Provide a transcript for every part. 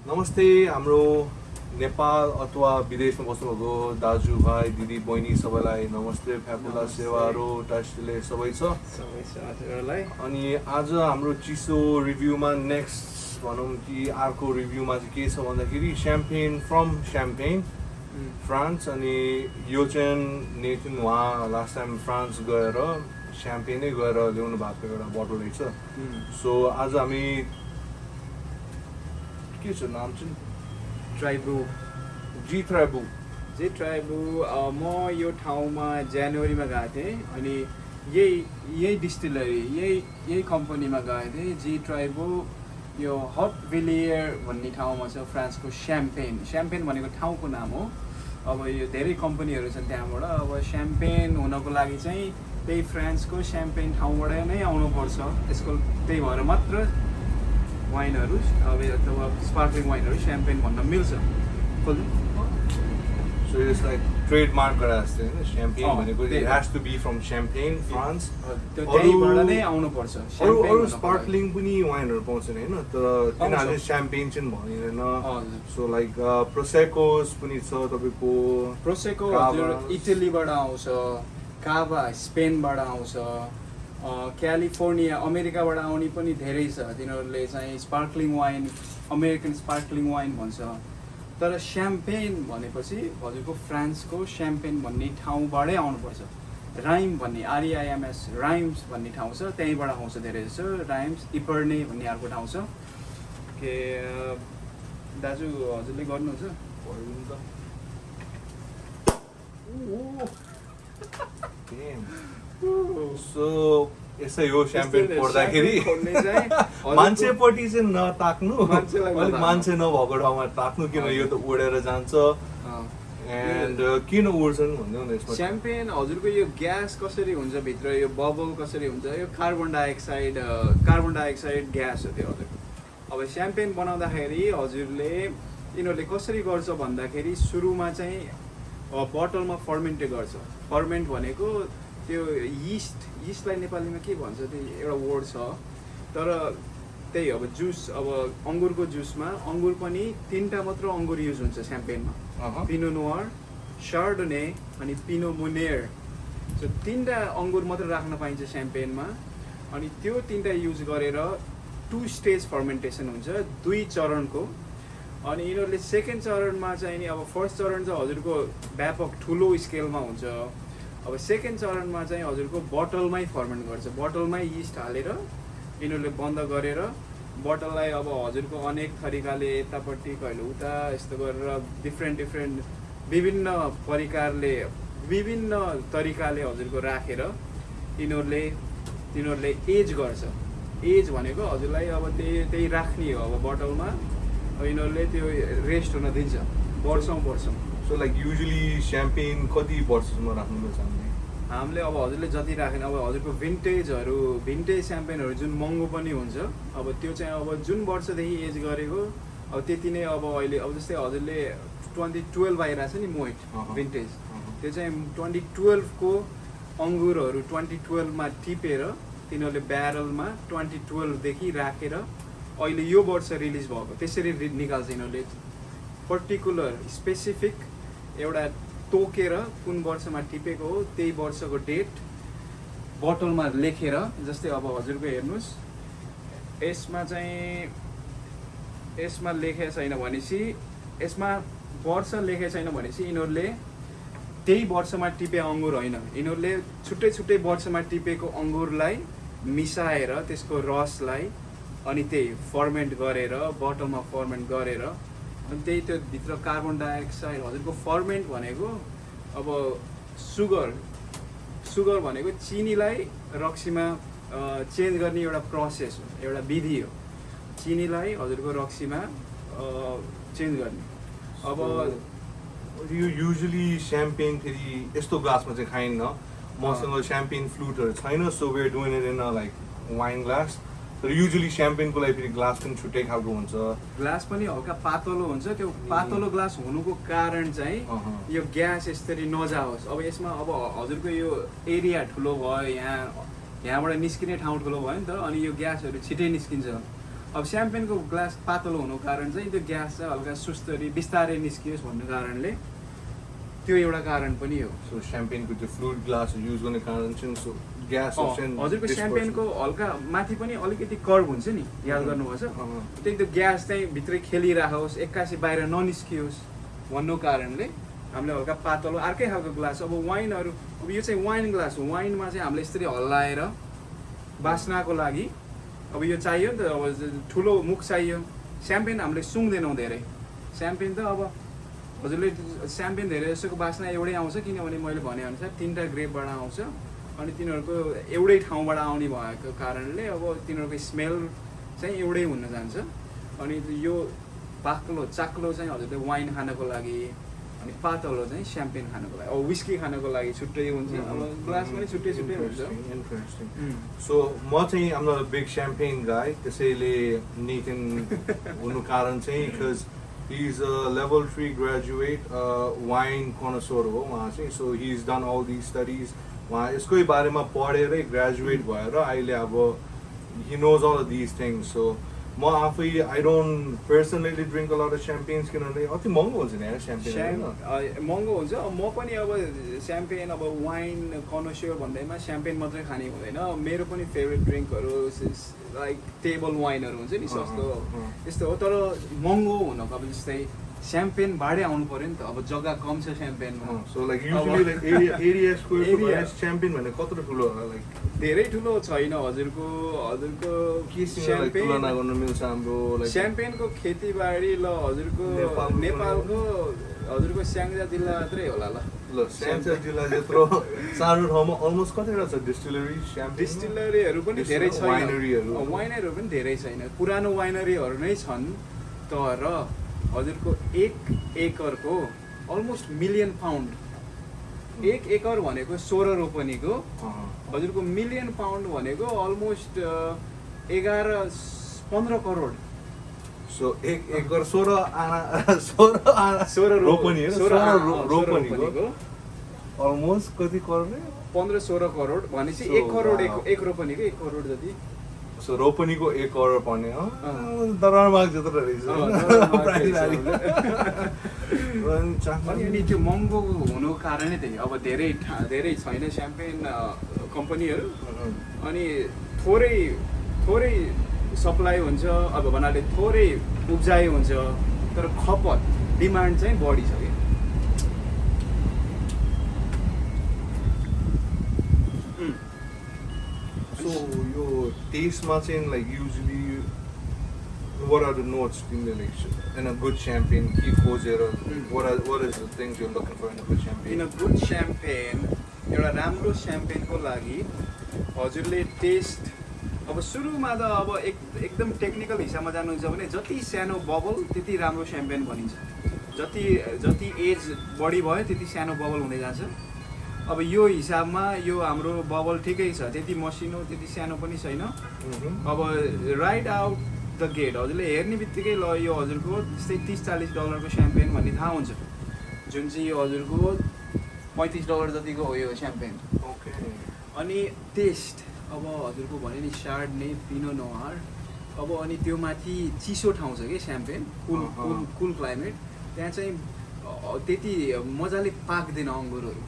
नमस्ते हाम्रो नेपाल अथवा विदेशमा बस्नुभएको दाजुभाइ दिदी बहिनी सबैलाई नमस्ते फ्याबुला सेवारो टास्टले सबै छ हजुरहरूलाई अनि आज हाम्रो चिसो रिभ्यूमा नेक्स्ट भनौँ कि अर्को रिभ्यूमा चाहिँ के छ भन्दाखेरि स्याम्पेन फ्रम स्याम्पेन फ्रान्स अनि यो चाहिँ नेथन उहाँ लास्ट टाइम फ्रान्स गएर स्याम्पेनै गएर ल्याउनु भएको एउटा बोटल रहेछ सो आज हामी के छ नाम चाहिँ G.Tribaut म यो ठाउँमा जनवरीमा गएको थिएँ अनि यही डिस्टिलरी यही कम्पनीमा गएको थिएँ G.Tribaut यो हटभिलियर भन्ने ठाउँमा छ फ्रान्सको स्याम्पेन भनेको ठाउँको नाम हो अब यो धेरै कम्पनीहरू छन् त्यहाँबाट अब स्याम्पेन हुनको लागि चाहिँ त्यही फ्रान्सको स्याम्पेन ठाउँबाट नै आउनुपर्छ त्यसको त्यही भएर मात्र वाइनहरू अब अथवा स्पार्कलिङ वाइनहरू स्याम्पेन भन्न मिल्छ So it's like trademark गरे जस्तै हैन स्याम्पेन भनेको it has to be from Champagne France त्यो त्यहीबाट नै आउनु पर्छ अरु स्पार्कलिङ पनि वाइनहरू पाउँछन् हैन तर तिनीहरूले स्याम्पेन चाहिँ भनिदैन सो लाइक प्रोसेकोस पनि छ तपाईको प्रोसेको हजुर इटलीबाट आउँछ काभा स्पेनबाट आउँछ क्यालिफोर्निया अमेरिकाबाट आउने पनि धेरै छ तिनीहरूले चाहिँ sparkling wine American sparkling wine भन्छ तर स्याम्पेन भनेपछि हजुरको फ्रान्सको स्याम्पेन भन्ने ठाउँबाटै आउनुपर्छ राइम भन्ने आरइआइएमएस राइम्स भन्ने ठाउँ छ त्यहीँबाट आउँछ धेरै जसो राइम्स इपर्ने भन्ने अर्को ठाउँ छ के दाजु हजुरले गर्नुहुन्छ सो यसै हो स्याम्पेन फोड्दाखेरि मान्छेपट्टि चाहिँ नताक्नु मान्छे नभएको ठाउँमा ताक्नु किन यो त उडेर जान्छ एन्ड किन उड्छन् भन्दै हुँदा यसमा स्याम्पेन हजुरको यो ग्यास कसरी हुन्छ भित्र यो बबल कसरी हुन्छ यो कार्बन डाइअक्साइड ग्यास हो त्यो हजुरको अब स्याम्पेन बनाउँदाखेरि हजुरले यिनीहरूले कसरी गर्छ भन्दाखेरि सुरुमा चाहिँ बोतलमा फर्मेन्ट गर्छ फर्मेन्ट भनेको त्यो यिस्टलाई नेपालीमा के भन्छ त्यो एउटा वर्ड छ तर त्यही अब जुस अब अङ्गुरको जुसमा अङ्गुर पनि 3टा मात्र अङ्गुर युज हुन्छ स्याम्पेनमा पिनो नोयर शार्डोने अनि पिनो मोनेर सो 3टा अङ्गुर मात्र राख्न पाइन्छ स्याम्पेनमा अनि त्यो 3टा युज गरेर 2 स्टेज फर्मेन्टेसन हुन्छ 2 चरणको अनि यिनीहरूले सेकेन्ड चरणमा चाहिँ नि अब फर्स्ट चरण चाहिँ हजुरको व्यापक ठुलो स्केलमा हुन्छ अब सेकेन्ड चरणमा चाहिँ हजुरको बोतलमै फर्मेन्ट गर्छ बोतलमै यिस्ट हालेर यिनीहरूले बन्द गरेर बोतललाई अब हजुरको अनेक तरिकाले यतापट्टि कहिले उता यस्तो गरेर डिफ्रेन्ट विभिन्न तरिकाले हजुरको राखेर यिनीहरूले एज गर्छ एज भनेको हजुरलाई अब त्यही राख्ने हो अब बोतलमा यिनीहरूले त्यो रेस्ट हुन दिन्छ वर्षौँ सो लाइक युजुअली स्याम्पेन कति वर्षसम्म राख्नु मिल्छ हामीले अब हजुरले जति राखेन अब हजुरको भिन्टेज स्याम्पेनहरू जुन महँगो पनि हुन्छ अब त्यो चाहिँ अब जुन वर्षदेखि एज गरेको अब त्यति नै अब अहिले अब जस्तै हजुरले 2012 आइरहेको छ नि मोइट भिन्टेज त्यो चाहिँ 2012 को अङ्गुरहरू 2012मा टिपेर तिनीहरूले ब्यारलमा 2012 देखि राखेर अहिले यो वर्ष रिलिज भएको त्यसरी निकाल्छ यिनीहरूले पर्टिकुलर स्पेसिफिक एउटा तोकेर कुन वर्षमा टिपेको हो त्यही वर्षको डेट बोतलमा लेखेर जस्तै अब हजुरको हेर्नुहोस् यसमा लेखेको छैन भनेपछि यसमा वर्ष लेखेको छैन भनेपछि यिनीहरूले त्यही वर्षमा टिपे अङ्गुर होइन यिनीहरूले छुट्टै वर्षमा टिपेको अङ्गुरलाई मिसाएर त्यसको रसलाई अनि त्यही फर्मेन्ट गरेर बोतलमा फर्मेन्ट गरेर अनि त्यही त्यो भित्र कार्बन डाइअक्साइड हजुरको फर्मेन्ट भनेको अब सुगर भनेको चिनीलाई रक्सीमा चेन्ज गर्ने एउटा प्रोसेस हो एउटा विधि हो चिनीलाई हजुरको रक्सीमा चेन्ज गर्ने अब यो युजुअली स्याम्पेन फेरि यस्तो ग्लासमा चाहिँ खाइन्न मसँग स्याम्पेन फ्लुटहरू छैन so we are doing it in like wine glass तर युजुअली स्याम्पेनको लागि फेरि ग्लास पनि छुट्टै खालको हुन्छ ग्लास पनि हल्का पातलो हुन्छ त्यो पातलो ग्लास हुनुको कारण चाहिँ यो ग्यास यसरी नजाओस् अब यसमा अब हजुरको यो एरिया ठुलो भयो यहाँबाट निस्किने ठाउँ ठुलो भयो नि त अनि यो ग्यासहरू छिटै निस्किन्छ अब स्याम्पेनको ग्लास पातलो हुनुको कारण चाहिँ त्यो ग्यास चाहिँ हल्का सुस्तरी बिस्तारै निस्कियोस् भन्ने कारणले त्यो एउटा कारण पनि हो। सो स्याम्पेनको त्यो फ्लुइड ग्लास युज गर्ने कारण चाहिँ सो ग्यास हजुरको स्याम्पेनको हल्का माथि पनि अलिकति कर्भ हुन्छ नि, याद गर्नुपर्छ। त्यही त्यो ग्यास चाहिँ भित्रै खेलिराखोस्, एक्कासी बाहिर ननिस्कियोस् भन्नु कारणले हामीले हल्का पातलो अर्कै खालको ग्लास। अब वाइनहरू, अब यो चाहिँ वाइन ग्लास हो, वाइनमा चाहिँ हामीले यसरी हल्लाएर बास्नाको लागि अब यो चाहियो नि त, अब ठुलो मुख चाहियो। स्याम्पेन हामीले सुँग्दैनौँ धेरै। स्याम्पेन त अब हजुरले स्याम्पेन धेरै जस्तोको बास्ना एउटै आउँछ, किनभने मैले भनेअनुसार 3टा ग्रेपबाट आउँछ अनि तिनीहरूको एउटै ठाउँबाट आउने भएको कारणले अब तिनीहरूको स्मेल चाहिँ एउटै हुन जान्छ। अनि यो बाक्लो चाक्लो चाहिँ हजुरले वाइन खानको लागि, अनि पातलो चाहिँ स्याम्पेन खानको लागि, अब विस्की खानको लागि छुट्टै हुन्छ, अब ग्लास पनि छुट्टै छुट्टै हुन्छ। इन्ट्रेस्टिङ। सो म चाहिँ आम नट अ बिग स्याम्पेन गाई, त्यसैले नेथन हुनु कारण चाहिँ because he is a level 3 graduate wine connoisseur हो उहाँ चाहिँ। So he has done all these studies, उहाँ यसकै बारेमा पढेरै ग्रेजुएट भएर अहिले अब he knows all of these things। So म आफै I don't personally drink a lot of champagnes किनभने अति महँगो हुन्छ नि यार स्याम्पेन। महँगो हुन्छ। म पनि अब स्याम्पेन अब वाइन कनोस्योर भन्दैमा स्याम्पेन मात्रै खाने हुँदैन। मेरो पनि फेभरेट ड्रिङ्कहरू लाइक टेबल वाइनहरू हुन्छ नि, सस्तो यस्तो हो। तर महँगो हुनको अब जस्तै स्याम्पेन भाडै आउनु पर्यो नि त, अब जग्गा कम छ स्याम्पेनमा। So like usually like area square champagne भने कत्रो ठुलो होला? लाइक धेरै ठुलो छैन हजुरको स्याम्पेन तुलना गर्न मिल्छ हाम्रो लाइक स्याम्पेनको खेतीबाडी ल हजुरको नेपालको हजुरको स्याङ्जा जिल्ला मात्रै होला ल स्याङ्जा जिल्ला जत्रो सानो ठाउँमा अलमोस्ट कतिवटा छ डिस्टिलरी स्याम्पेन? डिस्टिलरीहरू पनि धेरै छैन, वाइनरीहरू पनि धेरै छैन। पुरानो वाइनरीहरू नै छन्, तर हजुरको 1 एकरको अलमोस्ट मिलियन पाउन्ड, 1 एकर भनेको 16 रोपनीको, हजुरको मिलियन पाउन्ड भनेको अलमोस्ट 15 करोड। सो 1 एकर 16 रोपनीको अलमोस्ट कति करोड? 15-16 करोड भनेपछि 1 करोड 1 रोपनीको 1 करोड जति। सो रोपनीको 1 करोड पर्ने हो, दरबारमाग जत्रो रहेछ। अनि त्यो महँगो हुनुको कारणै त्यही, अब धेरै छैन स्याम्पेन कम्पनीहरू, अनि थोरै सप्लाई हुन्छ, अब भन्नाले थोरै उब्जाइ हुन्छ, तर खपत डिमान्ड चाहिँ बढी छ कि। सो यो टेस्टमा चाहिँ like usually what are the notes in the in a good champagne? के खोजेर what is the things you're looking for in a good champagne? In a good champagne, एउटा राम्रो स्याम्पेनको लागि हजुरले टेस्ट, अब सुरुमा त अब एकदम टेक्निकल हिसाबमा जानुहुन्छ भने जति सानो बबल त्यति राम्रो स्याम्पेन भनिन्छ। जति एज बढी भयो त्यति सानो बबल हुँदै जान्छ। अब यो हिसाबमा यो हाम्रो बबल ठिकै छ, त्यति मसिनो त्यति सानो पनि छैन। अब राइट आउट द गेट हजुरले हेर्ने बित्तिकै ल यो हजुरको त्यस्तै $30-40 स्याम्पेन भन्ने थाहा हुन्छ, जुन चाहिँ यो हजुरको $35 जतिको हो यो स्याम्पेन। ओके। अनि टेस्ट अब हजुरको भने नि शार्डने, पिनो नोयर, अब अनि त्यो माथि चिसो ठाउँ छ कि स्याम्पेन, कुल क्लाइमेट, त्यहाँ चाहिँ त्यति मजाले पाक्दैन अङ्गुरहरू।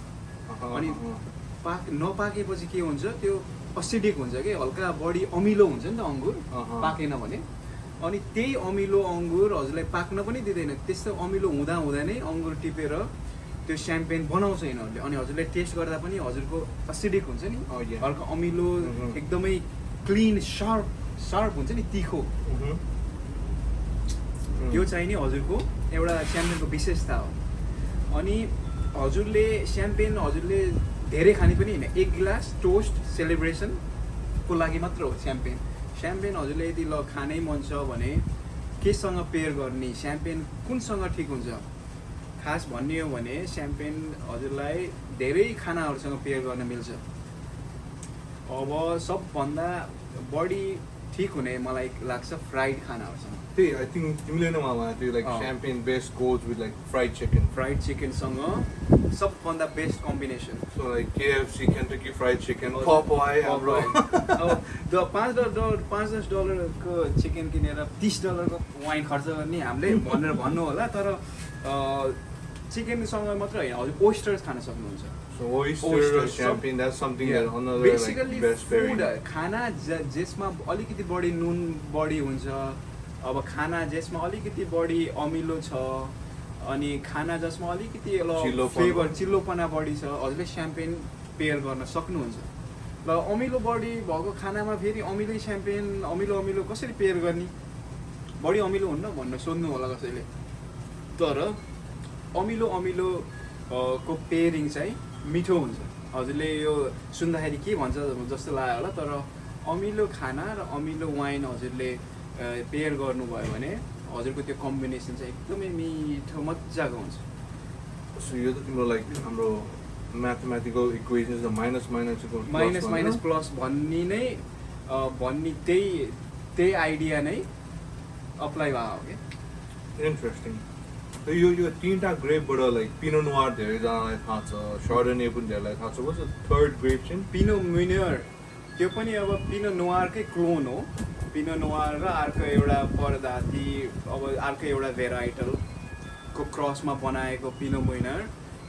अनि नपाकेपछि के हुन्छ, त्यो एसिडिक हुन्छ कि, हल्का बढी अमिलो हुन्छ नि त अङ्गुर पाकेन भने। अनि त्यही अमिलो अङ्गुर हजुरलाई पाक्न पनि दिँदैन। त्यस्तो अमिलो हुँदा नै अङ्गुर टिपेर त्यो स्याम्पेन बनाउँछ यिनीहरूले। अनि हजुरले टेस्ट गर्दा पनि हजुरको एसिडिक हुन्छ नि, हल्का अमिलो, एकदमै क्लिन सर्प हुन्छ नि, तिखो। त्यो चाहिँ नि हजुरको एउटा स्याम्पेनको विशेषता हो। अनि हजुरले स्याम्पेन हजुरले धेरै खाने पनि होइन, 1 गिलास टोस्ट सेलिब्रेसनको लागि मात्र हो स्याम्पेन। हजुरले यदि ल खानै मन छ भने केसँग पेयर गर्ने, स्याम्पेन कुनसँग ठिक हुन्छ, खास भन्ने हो भने स्याम्पेन हजुरलाई धेरै खानाहरूसँग पेयर गर्न मिल्छ। अब सबभन्दा बढी ठिक हुने मलाई लाग्छ फ्राइड खानाहरूसँग। त्यही आई थिङ्क तिमीले नै मलाई त्यो like champagne best goes with like fried chicken. Fried चिकनसँग सबभन्दा best combination So like KFC, Kentucky Fried Chicken, Popeye, bro. अब $5-10 को चिकन किनेर $30 को वाइन खर्च गर्ने हामीले भनेर भन्नु होला तर चिकनसँग मात्र होइन हजुर ओइस्टर्स खान सक्नुहुन्छ So oyster, champagne, that's something that another basically like best pairing. Food खाना जेसमा अलिकति बढी नुन बढी हुन्छ अब खाना जेसमा अलिकति बढी अमिलो छ अनि खाना जसमा अलिकति फ्लेभर चिल्लोपना बढी छ हजुरले स्याम्पेन पेयर गर्न सक्नुहुन्छ ल अमिलो बढी भएको खानामा फेरि अमिलो स्याम्पेन अमिलो कसरी पेयर गर्ने बढी अमिलो हुन्न भन्न सोध्नु होला कसैले तर अमिलो को पेयरिङ चाहिँ मिठो हुन्छ हजुरले यो सुन्दाखेरि के भन्छ जस्तो लाग्यो होला तर अमिलो खाना र अमिलो वाइन हजुरले पेयर गर्नुभयो भने हजुरको त्यो कम्बिनेसन चाहिँ एकदमै मिठो मजाको हुन्छ So यो त तिम्रो like हाम्रो mathematical equations the minus plus भन्ने नै भन्ने त्यही आइडिया नै अप्लाई भयो हो क्या Interesting. So यो तीनटा ग्रेपबाट like Pinot Noir धेरैजनालाई थाहा छ, Chardonnay पनि धेरैलाई थाहा छ. What's the third grape chain? पिनो म्युनियर त्यो पनि अब पिनो नोवारकै क्लोन हो पिनो नोवार र अर्को एउटा प्रजाति अब अर्को एउटा भेराइटलको क्रसमा बनाएको पिनो म्युनियर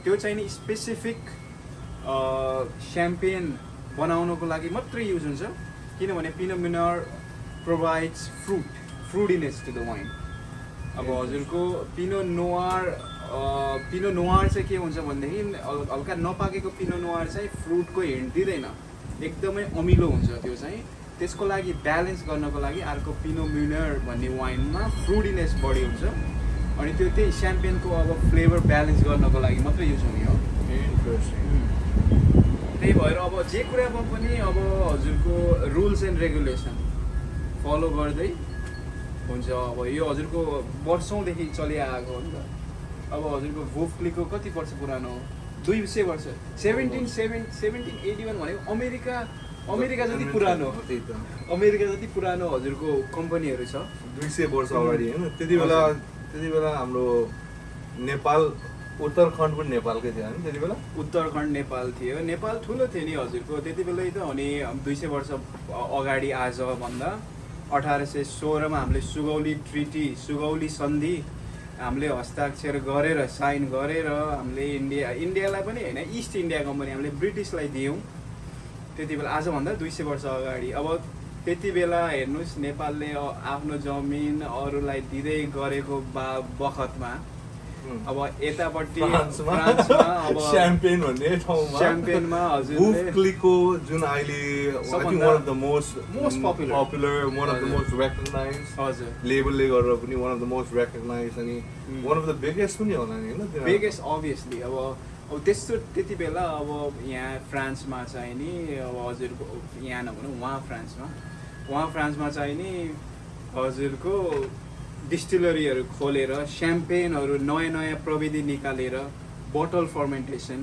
त्यो चाहिँ नि स्पेसिफिक स्याम्पेन बनाउनको लागि मात्रै युज हुन्छ किनभने पिनो म्युनियर प्रोभाइड्स फ्रुटिनेस टु द वाइन अब हजुरको पिनो नोवार चाहिँ के हुन्छ भनेदेखि हल्का नपाकेको पिनो नोवार चाहिँ फ्रुटको हिन्ट दिँदैन एकदमै अमिलो हुन्छ त्यो चाहिँ त्यसको लागि ब्यालेन्स गर्नको लागि अर्को पिनो म्युनियर भन्ने वाइनमा फ्रुटिनेस बढी हुन्छ अनि त्यो त्यही स्याम्पेनको अब फ्लेभर ब्यालेन्स गर्नको लागि मात्रै युज हुने हो त्यही भएर अब जे कुरामा पनि अब हजुरको रुल्स एन्ड रेगुलेसन फलो गर्दै हुन्छ अब यो हजुरको वर्षौँदेखि चलिआएको हो नि त अब हजुरको वुफ्लीको कति वर्ष पुरानो हो 200 वर्ष 1781 भनेको अमेरिका जति पुरानो अमेरिका जति पुरानो हजुरको कम्पनीहरू छ 200 वर्ष अगाडि हैन त्यति बेला हाम्रो नेपाल उत्तराखण्ड पनि नेपालकै थियो हैन त्यति बेला उत्तराखण्ड नेपाल थियो नेपाल ठुलो थियो नि हजुरको त्यति बेलै त अनि 200 वर्ष अगाडि आज भन्दा 1816 मा हामीले सुगौली सन्धि हामीले हस्ताक्षर गरेर साइन गरेर हामीले इन्डियालाई पनि हैन इस्ट इन्डिया कम्पनी हामीले ब्रिटिसलाई दियौँ त्यति बेला आजभन्दा 200 वर्ष अगाडि अब त्यति बेला हेर्नुस् नेपालले आफ्नो जमिन अरूलाई दिँदै गरेको बखतमा अब यतापट्टि फ्रान्समा अब स्याम्पेन भन्ने ठाउँमा स्याम्पेनमा हजुरले वुफ्लीको जुन अहिले one of the most popular one of the most recognized हजुर लेबलले गरेर पनि one of the most recognized अनि one of the biggest पनि होला नि हैन बिगेस्ट अभियसली अब त्यस्तो त्यति बेला अब यहाँ फ्रान्समा चाहिँ नि अब हजुरको यहाँ नभनौँ उहाँ फ्रान्समा चाहिँ नि हजुरको डिस्टिलरीहरू खोलेर स्याम्पेनहरू नयाँ प्रविधि निकालेर बोटल फर्मेन्टेसन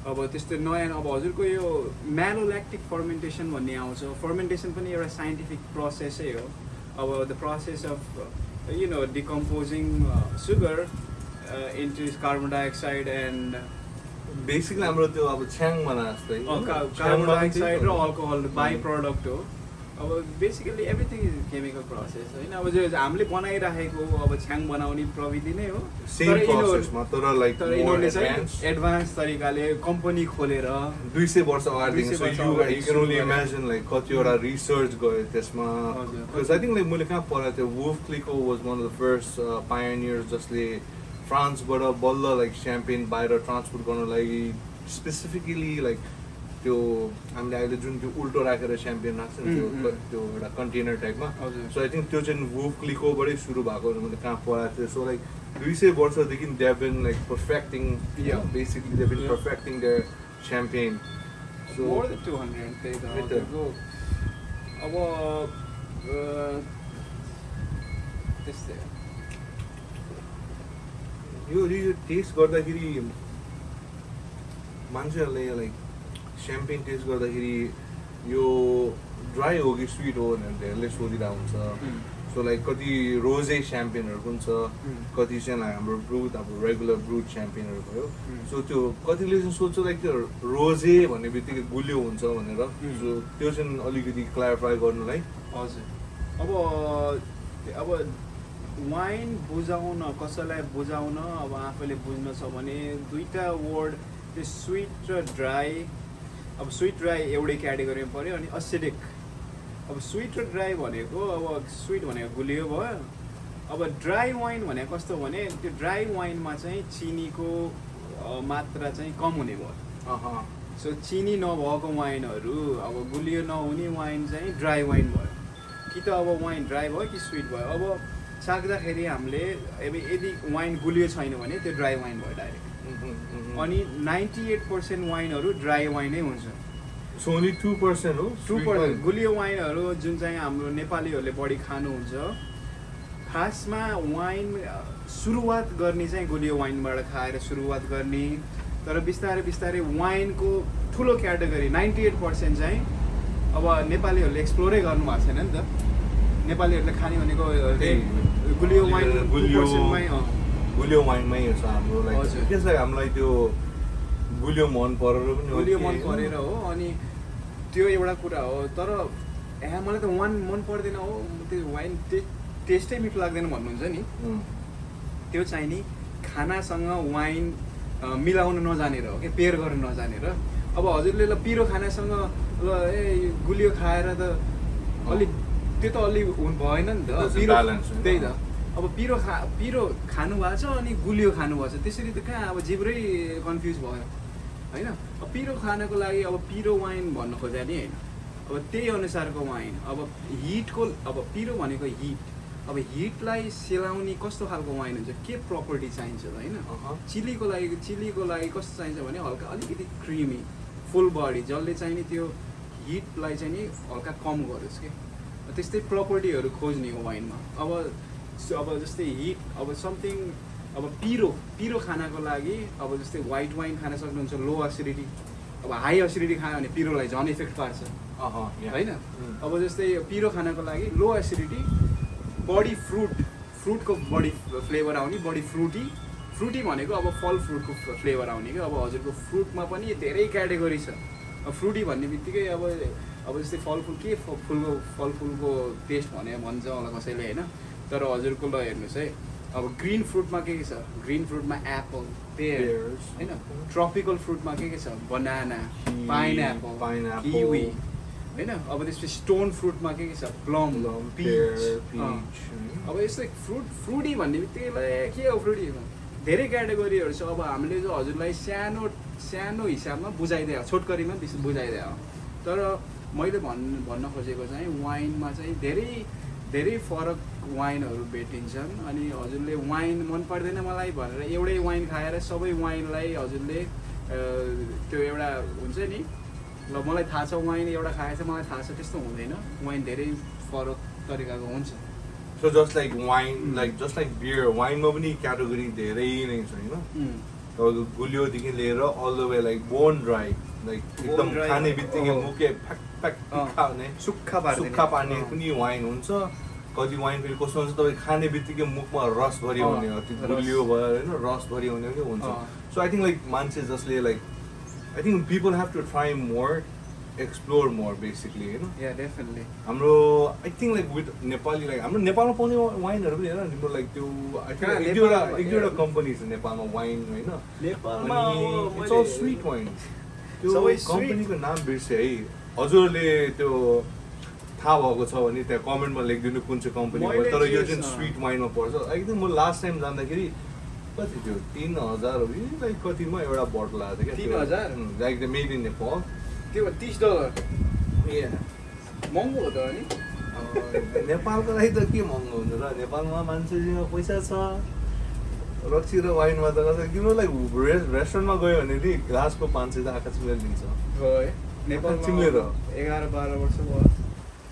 अब त्यस्तो नयाँ अब हजुरको यो म्यालोल्याक्टिक फर्मेन्टेसन भन्ने आउँछ फर्मेन्टेसन पनि एउटा साइन्टिफिक प्रोसेसै हो अब the process of decomposing sugar into carbon dioxide and basically हाम्रो त्यो अब छ्याङ बना जस्तै कार्बन डाइअक्साइड र अल्कोहल बाई प्रडक्ट हो अब basically everything is chemical process होइन अब जो हामीले बनाइराखेको अब छ्याङ बनाउने प्रविधि नै हो सेम प्रोसेसमा तर यिनीहरूले चाहिँ एडभान्स तरिकाले कम्पनी खोलेर 200 वर्ष अगाडिदेखि so you can only imagine like कतिवटा रिसर्च गयो त्यसमा बिकज आई थिङ्क लाइक मैले कहाँ पढाएको थिएँ वुफ्लीको was one of the first pioneers जसले फ्रान्सबाट बल्ल लाइक स्याम्पेन बाहिर ट्रान्सपोर्ट गर्नु लागि स्पेसिफिकली लाइक त्यो हामीले अहिले जुन त्यो उल्टो राखेर स्याम्पेन राख्छ नि त्यो एउटा कन्टेनर टाइपमा सो आई थिङ्क त्यो चाहिँ वुफ्लीकोबाटै सुरु भएको मैले कहाँ पढाएको थिएँ सो लाइक 200 वर्षदेखि they have been like perfecting basically they been perfecting their champagne so more than 200 त्यही त अब त्यस्तै यो टेस्ट गर्दाखेरि मान्छेहरूले लाइक स्याम्पेन टेस्ट गर्दाखेरि यो ड्राई हो कि स्विट हो भनेर धेरैले सोधिरहेको हुन्छ सो लाइक कति रोजे च्याम्पियनहरू पनि छ कति चाहिँ लाइक हाम्रो ब्रुट अब रेगुलर ब्रुट च्याम्पियनहरू भयो सो त्यो कतिले चाहिँ सोध्छ लाइक त्यो रोजे भन्ने बित्तिकै गुलियो हुन्छ भनेर सो त्यो चाहिँ अलिकति क्ल्यारिफाई गर्नुलाई हजुर अब वाइन बुझाउन कसैलाई बुझाउन अब आफूले बुझ्न छ भने दुईटा वर्ड त्यो स्विट र ड्राई अब स्विट ड्राई एउटै क्याटेगोरीमा पऱ्यो अनि एसिडिक अब स्विट र ड्राई भनेको अब स्विट भनेको गुलियो भयो अब ड्राई वाइन भनेको कस्तो भने त्यो ड्राई वाइनमा चाहिँ चिनीको मात्रा चाहिँ कम हुने भयो सो चिनी नभएको वाइनहरू अब गुलियो नहुने वाइन चाहिँ ड्राई वाइन भयो कि त अब वाइन ड्राई भयो कि स्विट भयो अब चाख्दाखेरि हामीले अब यदि वाइन गुलियो छैन भने त्यो ड्राई वाइन भयो डाइरेक्ट अनि 98% वाइनहरू ड्राई वाइनै हुन्छ सो ओन्ली 2% हो 2% गुलियो वाइनहरू जुन चाहिँ हाम्रो नेपालीहरूले बढी खानुहुन्छ खासमा वाइन सुरुवात गर्ने चाहिँ गुलियो वाइनबाट खाएर सुरुवात गर्ने तर बिस्तारै बिस्तारै वाइनको ठुलो क्याटेगोरी 98% चाहिँ अब नेपालीहरूले एक्सप्लोरै गर्नु भएको छैन नि त नेपालीहरूले खाने भनेको गुलियो वाइन गुलियो वाइनमै छ हाम्रो लाइक त्यसलाई हामीलाई त्यो गुलियो मन परेर पनि गुलियो मन परेर हो अनि त्यो एउटा कुरा हो तर मलाई त वाइन मन पर्दैन हो त्यो वाइन टेस्टै मिठो लाग्दैन भन्नुहुन्छ नि त्यो चाहिँ नि खानासँग वाइन मिलाउन नजानेर हो क्या पेयर गर्न नजानेर अब हजुरले ल पिरो खानासँग ल गुलियो खाएर त अलि त्यो त अलि भएन नि त पिरो त्यही त अब पिरो खानु भएको छ अनि गुलियो खानु भएको छ त्यसरी त कहाँ अब जिब्रै कन्फ्युज भयो होइन अब पिरो खानको लागि अब पिरो वाइन भन्नु खोज्या नि होइन अब त्यही अनुसारको वाइन अब हिटको अब पिरो भनेको हिट अब हिटलाई सेलाउने कस्तो खालको वाइन हुन्छ के प्रपर्टी चाहिन्छ होइन चिलीको लागि कस्तो चाहिन्छ भने हल्का अलिकति क्रिमी फुल बडी जसले चाहिँ नि त्यो हिटलाई चाहिँ नि हल्का कम गरोस् कि त्यस्तै प्रपर्टीहरू खोज्ने हो वाइनमा अब जस्तै हिट अब समथिङ अब पिरो खानको लागि अब जस्तै व्हाइट वाइन खान सक्नुहुन्छ लो एसिडिटी अब हाई एसिडिटी खायो भने पिरोलाई झन् इफेक्ट पार्छ होइन अब जस्तै पिरो खानको लागि लो एसिडिटी बडी फ्रुटको बडी फ्लेभर आउने बडी फ्रुटी भनेको अब फल फ्रुटको फ्लेभर आउने क्या अब हजुरको फ्रुटमा पनि धेरै क्याटेगोरी छ अब फ्रुटी भन्ने बित्तिकै अब जस्तै फलफुलको टेस्ट भन्छ होला कसैले होइन तर हजुरको ल हेर्नुहोस् है अब ग्रिन फ्रुटमा के छ ग्रिन फ्रुटमा एप्पल पेयर होइन ट्रपिकल फ्रुटमा के छ बनाना पाइनएप्पल किवी होइन अब त्यसपछि स्टोन फ्रुटमा के छ प्लम पिच अब यस्तै फ्रुटी भन्ने बित्तिकै के हो फ्रुटी धेरै क्याटेगोरीहरू छ अब हामीले जो हजुरलाई सानो हिसाबमा बुझाइदियो छोटकरीमा बुझाइदियो तर मैले भन्न खोजेको चाहिँ वाइनमा चाहिँ धेरै फरक वाइनहरू भेटिन्छन् अनि हजुरले वाइन मन पर्दैन मलाई भनेर एउटै वाइन खाएर सबै वाइनलाई हजुरले त्यो एउटा हुन्छ नि ल मलाई थाहा छ वाइन एउटा खाएछ मलाई थाहा छ त्यस्तो हुँदैन वाइन धेरै फरक तरिकाको हुन्छ so just like wine just like beer वाइनमा पनि क्याटेगोरी धेरै नै छ होइन तपाईँको गुलियोदेखि लिएर all the way like bone dry like एकदम खाने बित्तिकै मुखे फ्याक हुने सुक्खा पार्ने पनि वाइन हुन्छ कति वाइन फेरि कस्तो हुन्छ तपाईँ खाने बित्तिकै मुखमा रसभरि हुने गुलियो भयो होइन रसभरि हुने पनि हुन्छ सो आई थिङ्क लाइक मान्छे जसले like I think people have to try more explore more basically होइन हाम्रो I think like with Nepali like हाम्रो नेपालमा पाउने वाइनहरू पनि हेर तिम्रो लाइक त्यो आई थिङ्क एक दुईवटा कम्पनी छ नेपालमा वाइन होइन इट्स अल स्विट वाइन त्यो कम्पनीको नाम बिर्सेँ है हजुरले त्यो थाहा भएको छ भने त्यहाँ कमेन्टमा लेखिदिनु कुन चाहिँ कम्पनी हो तर यो चाहिँ स्विट वाइनमा पर्छ एकदम म लास्ट टाइम जाँदाखेरि कति थियो 3000 हो लाइक कतिमा एउटा बोटल आएको थियो क्या 3000 like the made in Nepal त्यो $30 महँगो हो त अनि नेपालको लागि त के महँगो हुन्छ र नेपालमा मान्छेसँग पैसा छ रक्सी र वाइनमा त कसै तिम्रो लाइक रेस्टुरेन्टमा गयो भने नि ग्लासको 500 त आँखा चिम्लेर दिन्छ नेपालमा चिम्लेर 11-12 वर्ष भयो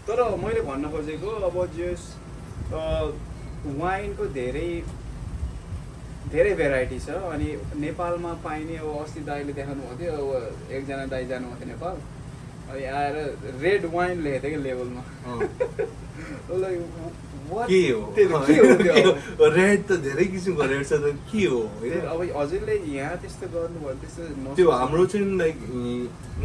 तर मैले भन्न खोजेको अब जस वाइनको धेरै भेराइटी छ अनि नेपालमा पाइने अब अस्ति दाइले देखाउनु भएको थियो अब एकजना दाइ जानुभएको थियो नेपाल अनि आएर रेड वाइन लेखेको थियो कि लेबलमा के हो रेड त धेरै किसिमको रेड छ त के हो अब हजुरले यहाँ त्यस्तो गर्नुभयो त्यस्तो त्यो हाम्रो चाहिँ like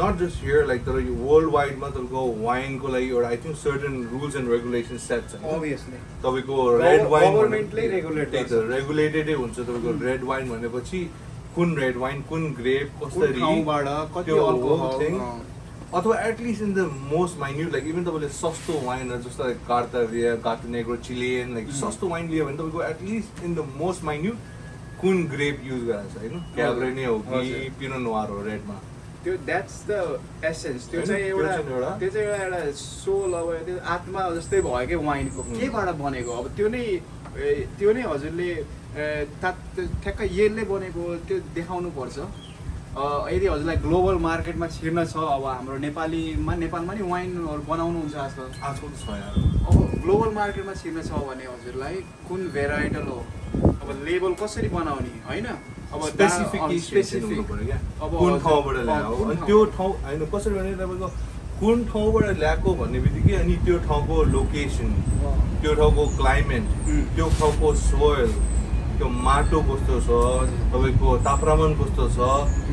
not just here like तर यो वर्ल्ड वाइडमा तपाईँको वाइनको लागि एउटा I think certain rules and regulation set छ अभियसली तपाईँको रेड वाइन गभर्नमेन्टले रेगुलेट रेगुलेटेडै हुन्छ तपाईँको रेड वाइन भनेपछि कुन रेड वाइन कुन ग्रेप कसरी अथवा at least in the most minute like even तपाईँले सस्तो वाइनहरू जस्तो लाइक कार्ताभिया गार्टनेग्रो चिलियन लाइक सस्तो वाइन लियो भने तपाईँको at least in the most minute कुन ग्रेप युज गरेको छ होइन क्याबरेने हो कि पिनो नोयर हो रेडमा त्यो द्याट्स द एसेन्स त्यो चाहिँ एउटा सोल अब त्यो आत्मा जस्तै भयो कि वाइनको केबाट बनेको अब त्यो नै हजुरले ठ्याक्कै यसले बनेको त्यो देखाउनु पर्छ यदि हजुरलाई ग्लोबल मार्केटमा छिर्न छ अब हाम्रो नेपालमा नि वाइनहरू बनाउनुहुन्छ आजकल त छ यार अब ग्लोबल मार्केटमा छिर्न छ भने हजुरलाई कुन भेराइटल हो अब लेबल कसरी बनाउने होइन अब स्पेसिफिक अब कुन ठाउँबाट ल्याएको अनि त्यो ठाउँ होइन कसरी भने तपाईँको कुन ठाउँबाट ल्याएको भन्ने बित्तिकै अनि त्यो ठाउँको लोकेसन त्यो ठाउँको क्लाइमेट त्यो ठाउँको सोयल त्यो माटो कस्तो छ तपाईँको तापक्रमण कस्तो छ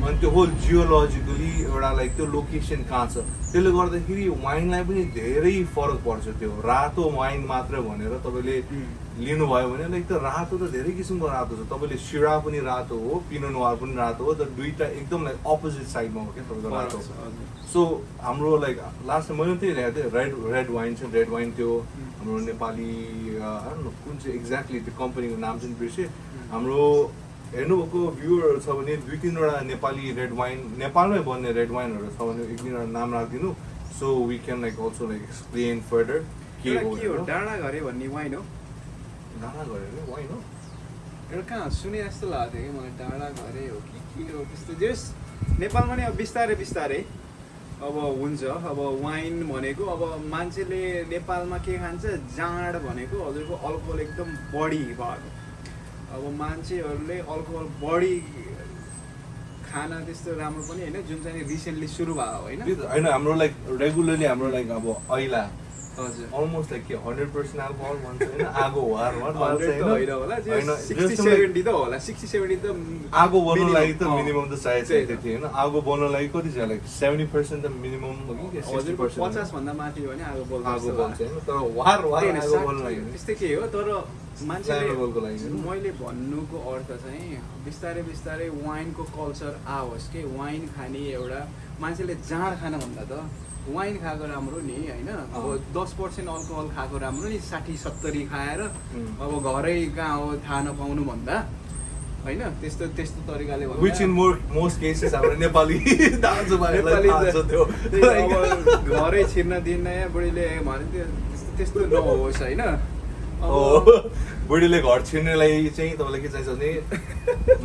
अनि त्यो होल जियोलोजिकली एउटा लाइक त्यो लोकेसन कहाँ छ त्यसले गर्दाखेरि वाइनलाई पनि धेरै फरक पर्छ त्यो रातो वाइन मात्र भनेर तपाईँले लिनुभयो भने लाइक त्यो रातो त धेरै किसिमको रातो छ तपाईँले सिरा पनि रातो हो पिनो नोयर पनि रातो हो तर दुईवटा एकदम लाइक अपोजिट साइडमा हो क्या तपाईँको रातो सो हाम्रो लाइक लास्ट मैले त्यही ल्याएको थिएँ रेड वाइन छ रेड वाइन त्यो हाम्रो नेपाली कुन चाहिँ एक्ज्याक्टली त्यो कम्पनीको नाम चाहिँ बिर्सेँ हाम्रो हेर्नुभएको भ्युरहरू छ भने 2-3वटा नेपाली रेड वाइन नेपालमै बन्ने रेड वाइनहरू छ भने 1-2वटा नाम राखिदिनु so we can like also like explain further के हो डाँडा घरे भन्ने वाइन हो डाँडा घरे वाइन हो एउटा कहाँ सुने जस्तो लागेको थियो कि मलाई डाँडा घरे हो कि के हो त्यस्तो जस नेपालमा नि अब बिस्तारै अब हुन्छ अब वाइन भनेको अब मान्छेले नेपालमा के खान्छ जाँड भनेको हजुरको अल्कोहल एकदम बढी भएको अब मान्छेहरूले अल्कोहल बढी खाना त्यस्तो राम्रो पनि होइन जुन चाहिँ रिसेन्टली सुरु भयो होइन हाम्रो लाइक रेगुलरली हाम्रो लाइक अब ऐला हजुर अलमोस्ट लाइक के 100% अल्कोहल भन्छ होइन आगो वार होइन होला 60-70 त होला 60-70 त आगो बन्नु लागि त मिनिमम त चाहियो त्यति होइन आगो बन्नु लागि कति छ लाइक 70% त मिनिमम हो कि 60% 50 भन्दा माथि हो भने आगो बल्छ आगो बल्छ होइन तर वार आगो बन्नु लागि त्यस्तै के हो तर मान्छेले मैले भन्नुको अर्थ चाहिँ बिस्तारै वाइनको कल्चर आओस् के वाइन खाने एउटा मान्छेले जाँड खान भन्दा त वाइन खाएको राम्रो नि होइन अब 10% अल्कोहल खाएको राम्रो नि 60-70 खाएर अब घरै कहाँ हो थाहा नपाउनु भन्दा होइन त्यस्तो तरिकाले व्हिच इन मोस्ट केसेस हाम्रो नेपाली दाजुभाइलाई थाहा छ त्यो अब घरै छिर्न दिन्न बुढीले भन्थ्यो त्यस्तो नहोस् होइन बुढीले घर छिर्नेलाई चाहिँ तपाईँलाई के चाहिन्छ भने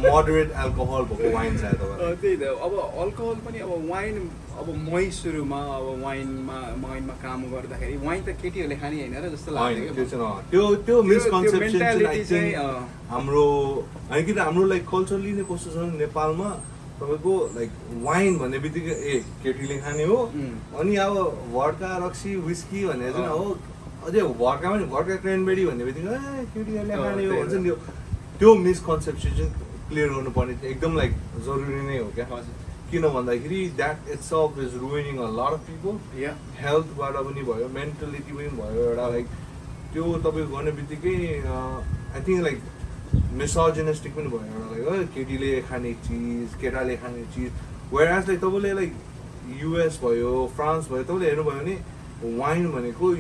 मोडरेट एल्कोहल भएको वाइन चाहियो तपाईँलाई त्यही त अब अल्कोहल पनि अब वाइन अब मै सुरुमा अब वाइनमा काम गर्दाखेरि वाइन त केटीहरूले खाने होइन र जस्तो लाग्यो त्यो मिसकन्सेप्सन चाहिँ हाम्रो होइन किन हाम्रो लाइक कल्चरली नै कस्तो छ नेपालमा तपाईँको लाइक वाइन भन्ने बित्तिकै केटीले खाने हो अनि अब भड्का रक्सी विस्की भनेर चाहिँ हो अझै भड्का क्रेनबेरी भन्ने बित्तिकै केटीहरूले खाने हो भन्छ नि त्यो मिसकन्सेप्सन चाहिँ क्लियर गर्नुपर्ने एकदम लाइक जरुरी नै हो क्या किन भन्दाखेरि that itself is ruining a lot of people हेल्थबाट पनि भयो मेन्टलिटी पनि भयो एउटा लाइक त्यो तपाईँको गर्ने बित्तिकै आई थिङ्क लाइक मिसोजिनिस्टिक पनि भयो एउटा लाइक केटीले खाने चिज केटाले खाने चिज वेयरएज लाइक तपाईँले लाइक युएस भयो फ्रान्स भयो तपाईँले हेर्नुभयो भने वाइन भनेको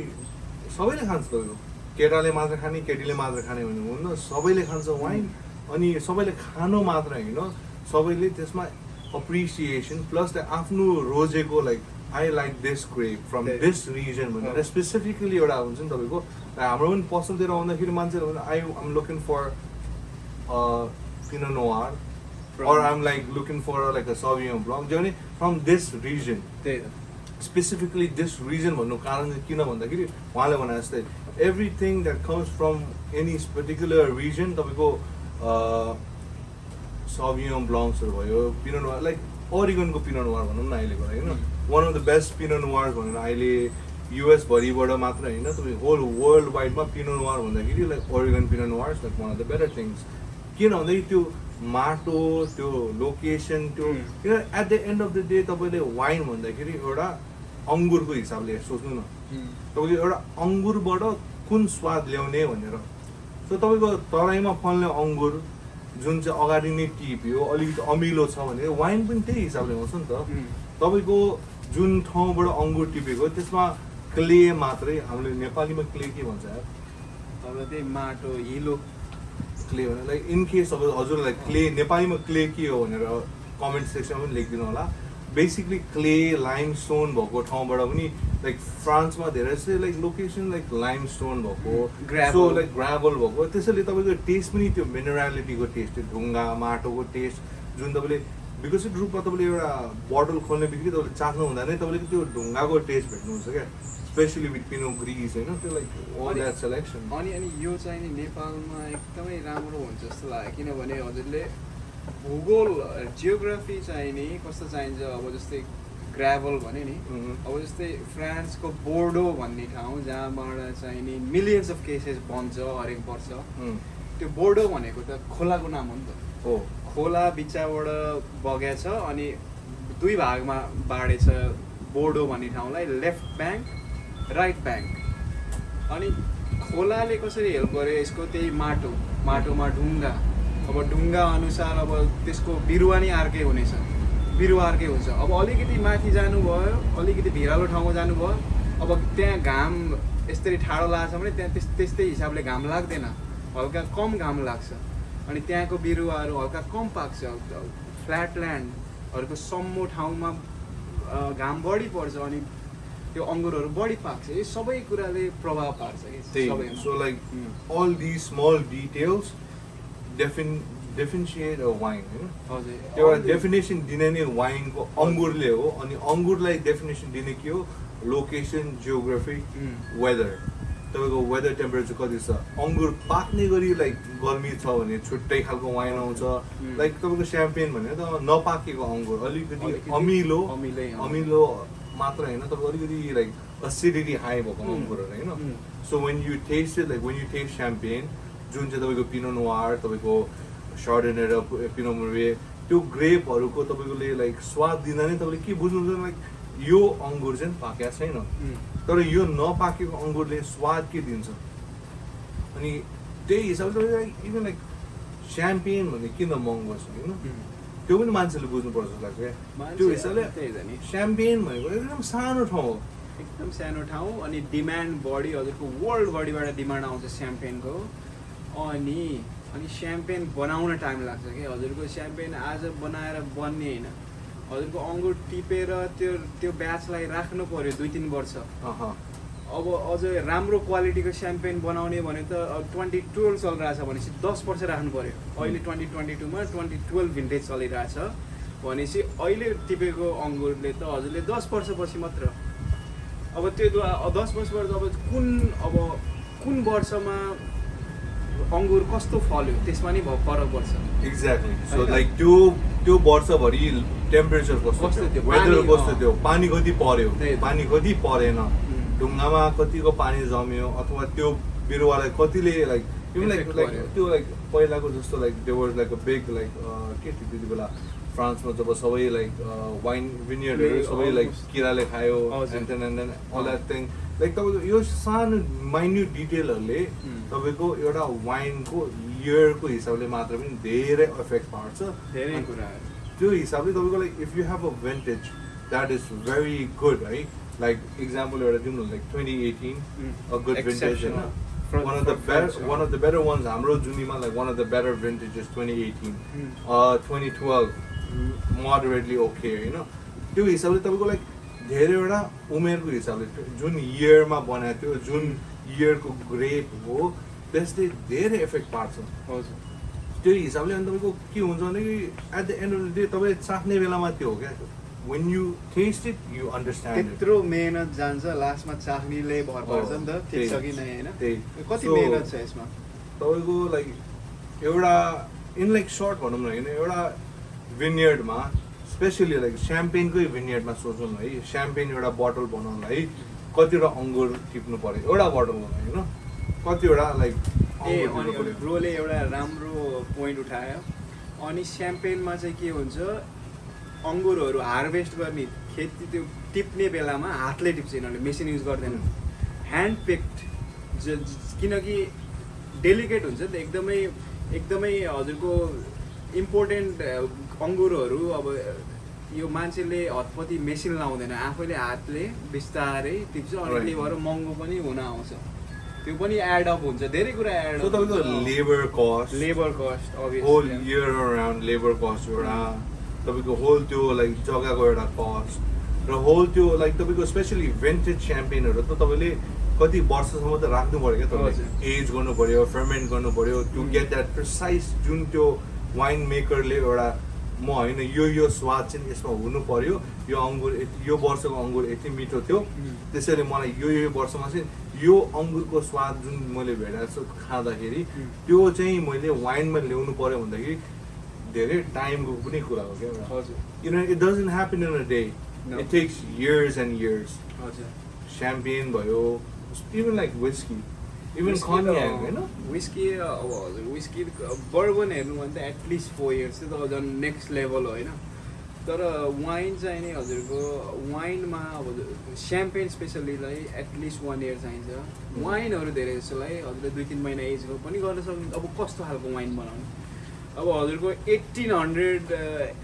सबैले खान्छ तपाईँको केटाले मात्र खाने केटीले मात्र खाने भन्ने हुन्न सबैले खान्छ वाइन अनि सबैले खानु मात्र होइन सबैले त्यसमा अप्रिसिएसन प्लस आफ्नो रोजेको like I like this grape from this region भनेर स्पेसिफिकली एउटा हुन्छ नि तपाईँको हाम्रो पनि पसलतिर आउँदाखेरि मान्छेहरू भने I am looking for pinot noir or I'm like looking for like a Sauvignon Blanc journey from this region. Specifically this region भन्नु कारण चाहिँ किन भन्दाखेरि उहाँले भने जस्तै everything that comes from any particular region तपाईँको Sauvignon Blancs भयो Pinot Noir like Oregon को Pinot Noir भनौँ न अहिलेको होइन वान अफ द बेस्ट पिनो नुवार भनेर अहिले युएस भरिबाट मात्र होइन तपाईँ होल वर्ल्ड वाइडमा पिनो नुवार भन्दाखेरि like Oregon pinot noir is like one of the better things किन भन्दाखेरि त्यो माटो त्यो लोकेसन त्यो किन at the end of the day तपाईँले वाइन भन्दाखेरि एउटा अङ्गुरको हिसाबले सोच्नु न तपाईँको एउटा अङ्गुरबाट कुन स्वाद ल्याउने भनेर सो तपाईँको तराईमा फल्ने अङ्गुर जुन चाहिँ अगाडि नै टिप्यो अलिकति अमिलो छ भने वाइन पनि त्यही हिसाबले आउँछ नि त तपाईँको जुन ठाउँबाट अङ्गुर टिपेको त्यसमा क्ले मात्रै हामीले नेपालीमा क्ले के भन्छ यार अब त्यही माटो हिलो क्ले भने लाइक इन केस अब हजुरलाई क्ले नेपालीमा क्ले के हो भनेर कमेन्ट सेक्सनमा पनि लेखिदिनु होला बेसिकली क्ले लाइमस्टोन भएको ठाउँबाट पनि लाइक फ्रान्समा धेरै जस्तै लाइक लोकेसन लाइक लाइमस्टोन भएको सो लाइक ग्राभल भएको त्यसैले तपाईँको टेस्ट पनि त्यो मिनरालिटीको टेस्ट त्यो ढुङ्गा माटोको टेस्ट जुन तपाईँले विकसित रूपमा तपाईँले एउटा बोटल खोल्ने बित्तिकै तपाईँले चाख्नु हुँदा नै तपाईँले त्यो ढुङ्गाको टेस्ट भेट्नुहुन्छ क्या स्पेसली विथ पिनो ग्रिस होइन त्यो लाइक अल द्याट सेलेक्सन अनि यो चाहिँ नि नेपालमा एकदमै राम्रो हुन्छ जस्तो लाग्यो किनभने हजुरले भूगोल जियोग्राफी चाहिँ नि कस्तो चाहिन्छ अब जस्तै ग्राभल भने नि अब जस्तै फ्रान्सको बोर्डो भन्ने ठाउँ जहाँबाट चाहिँ नि मिलियन्स अफ केसेस बन्छ हरेक वर्ष त्यो बोर्डो भनेको त खोलाको नाम हो नि त हो खोला बिचबाट बगेछ अनि दुई भागमा बाँडेछ बोर्डो भन्ने ठाउँलाई लेफ्ट ब्याङ्क राइट ब्याङ्क अनि खोलाले कसरी हेल्प गर्यो यसको त्यही माटोमा ढुङ्गा अब ढुङ्गा अनुसार अब त्यसको बिरुवा नै अर्कै हुनेछ बिरुवा अर्कै हुन्छ अब अलिकति माथि जानुभयो अलिकति भिरालो ठाउँमा जानुभयो अब त्यहाँ घाम यसरी ठाडो लाग्छ भने त्यहाँ त्यस्तै हिसाबले घाम लाग्दैन हल्का कम घाम लाग्छ अनि त्यहाँको बिरुवाहरू हल्का कम पाक्छ फ्ल्याटल्यान्डहरूको सम्मो ठाउँमा घाम बढी पर्छ अनि त्यो अङ्गुरहरू बढी पाक्छ यो सबै कुराले प्रभाव पार्छ कि so like all the small details differentiate a wine होइन एउटा डेफिनेसन दिने नै वाइनको अङ्गुरले हो अनि अङ्गुरलाई डेफिनेसन दिने के हो लोकेसन जियोग्राफी वेदर तपाईँको वेदर टेम्परेचर कति छ अङ्गुर पाक्ने गरी लाइक गर्मी छ भने छुट्टै खालको वाइन आउँछ लाइक तपाईँको स्याम्पेन भने त नपाकेको अङ्गुर अलिकति अमिलो मात्र होइन तपाईँको अलिकति लाइक एसिडिटी हाई भएको अङ्गुरहरू होइन so when you taste like when you taste champagne जुन चाहिँ तपाईँको पिनो नोयर तपाईँको सर्डेनेर पिनो मुर्वे त्यो ग्रेपहरूको तपाईँकोले लाइक स्वाद दिँदा नै तपाईँले के बुझ्नुहुन्छ लाइक यो अङ्गुर चाहिँ पाकेको छैन तर यो नपाकेको अङ्गुरले स्वाद के दिन्छ अनि त्यही हिसाबले तपाईँले इभन लाइक स्याम्पेन भन्ने किन महँगो छ होइन त्यो पनि मान्छेले बुझ्नुपर्छ जस्तो लाग्छ क्या त्यो हिसाबले स्याम्पेन भनेको एकदम सानो ठाउँ हो एकदम सानो ठाउँ अनि डिमान्ड बढी हजुरको वर्ल्डभरिबाट डिमान्ड आउँछ स्याम्पेनको अनि स्याम्पेन बनाउन टाइम लाग्छ कि हजुरको स्याम्पेन आज बनाएर बन्ने होइन हजुरको अङ्गुर टिपेर त्यो ब्याचलाई राख्नु पर्यो 2-3 वर्ष अब अझ राम्रो क्वालिटीको स्याम्पेन बनाउने भने त 2012 चलिरहेछ भनेपछि 10 वर्ष राख्नु पर्यो अहिले 2022मा 2012 भिन्टेज चलिरहेछ भनेपछि अहिले टिपेको अङ्गुरले त हजुरले 10 वर्षपछि मात्र अब त्यो 10 वर्षबाट अब कुन वर्षमा अङ्गुर कस्तो फल्यो त्यसमा नि फरक पर्छ एक्ज्याक्टली सो लाइक त्यो वर्षभरि टेम्परेचर कस्तो थियो वेदर कस्तो थियो पानी कति पर्यो पानी कति परेन ढुङ्गामा कतिको पानी जम्यो अथवा त्यो बिरुवालाई कतिले लाइक त्यो लाइक पहिलाको जस्तो like there was like a big like के थियो त्यति बेला फ्रान्समा जब सबै लाइक वाइन विनियरहरू सबै लाइक किराले खायो and then all that thing like तपाईँको यो सानो माइन्युट डिटेलहरूले तपाईँको एउटा वाइनको इयरको हिसाबले मात्र पनि धेरै इफेक्ट पार्छ धेरै कुराहरू त्यो हिसाबले तपाईँको like if you have a vintage that is very good है लाइक इक्जाम्पल एउटा दिउँ न लाइक 2018 अ गुड भिन्टेज होइन one of the better ones हाम्रो जुनीमा like one of the better vintages 2018 2012 moderately okay होइन त्यो हिसाबले तपाईँको लाइक धेरैवटा उमेरको हिसाबले जुन इयरमा बनाएको थियो जुन इयरको ग्रेप हो त्यसले धेरै इफेक्ट पार्छ हजुर त्यो हिसाबले अनि तपाईँको के हुन्छ भने at the end of the day तपाईँले चाख्ने बेलामा त्यो हो क्या when you taste it you understand त्यत्रो मेहनत जान्छ लास्टमा चाख्नेले भर पर्छ नि त ठिक छ कि नै हैन कति मेहनत छ यसमा तपाईको लाइक एउटा इन लाइक सर्ट भनौँ न हैन एउटा विनियर्डमा स्पेसली लाइक स्याम्पेनकै भिनियर्डमा सोचौँ है स्याम्पेन एउटा बोतल बनाउनलाई कतिवटा अङ्गुर टिप्नु पर्यो एउटा बोतलमा होइन कतिवटा लाइक अनि ब्रोले एउटा राम्रो पोइन्ट उठायो अनि स्याम्पेनमा चाहिँ के हुन्छ अङ्गुरहरू हार्भेस्ट गर्ने खेती त्यो टिप्ने बेलामा हातले टिप्छ यिनीहरूले मेसिन युज गर्दैन ह्यान्ड पिक्ड किनकि डेलिकेट हुन्छ नि त एकदमै हजुरको इम्पोर्टेन्ट अङ्गुरहरू अब यो मान्छेले हतपति मेसिन लाउँदैन आफैले हातले बिस्तारै टिप्छ अनि त्यही भएर महँगो पनि हुन आउँछ त्यो पनि एड अप हुन्छ धेरै कुरा एड अप तपाईँको labour cost whole year around labour cost एउटा तपाईँको होल त्यो लाइक जग्गाको एउटा कस्ट र होल त्यो लाइक तपाईँको स्पेसली भेन्टेज स्याम्पेनहरू त तपाईँले कति वर्षसम्म त राख्नु पऱ्यो क्या तपाईँले एज गर्नु पऱ्यो फर्मेन्ट गर्नु पऱ्यो टु गेट द्याट प्रिसाइज जुन त्यो वाइन मेकरले एउटा म होइन यो स्वाद चाहिँ यसमा हुनु पर्यो यो अङ्गुर यो वर्षको अङ्गुर यति मिठो थियो त्यसैले मलाई यो वर्षमा चाहिँ यो अङ्गुरको स्वाद जुन मैले भेटाएको छु खाँदाखेरि त्यो चाहिँ मैले वाइनमा ल्याउनु पर्यो भन्दाखेरि धेरै टाइमको पनि कुरा हो क्या एउटा it doesn't happen in a day it takes years and years champagne भयो इभन लाइक विस्की इभन कन्याक होइन विस्की अब हजुर विस्की बर्बन हेर्नु भने त एटलिस्ट 4 years त्यो त झन् नेक्स्ट लेभल होइन तर वाइन चाहिँ नि हजुरको वाइनमा अब स्याम्पेन स्पेसल्लीलाई एटलिस्ट 1 year चाहिन्छ वाइनहरू धेरै जस्तोलाई हजुरले 2-3 महिना एजको पनि गर्न सक्नुहुन्छ अब कस्तो खालको वाइन बनाउने अब हजुरको 1800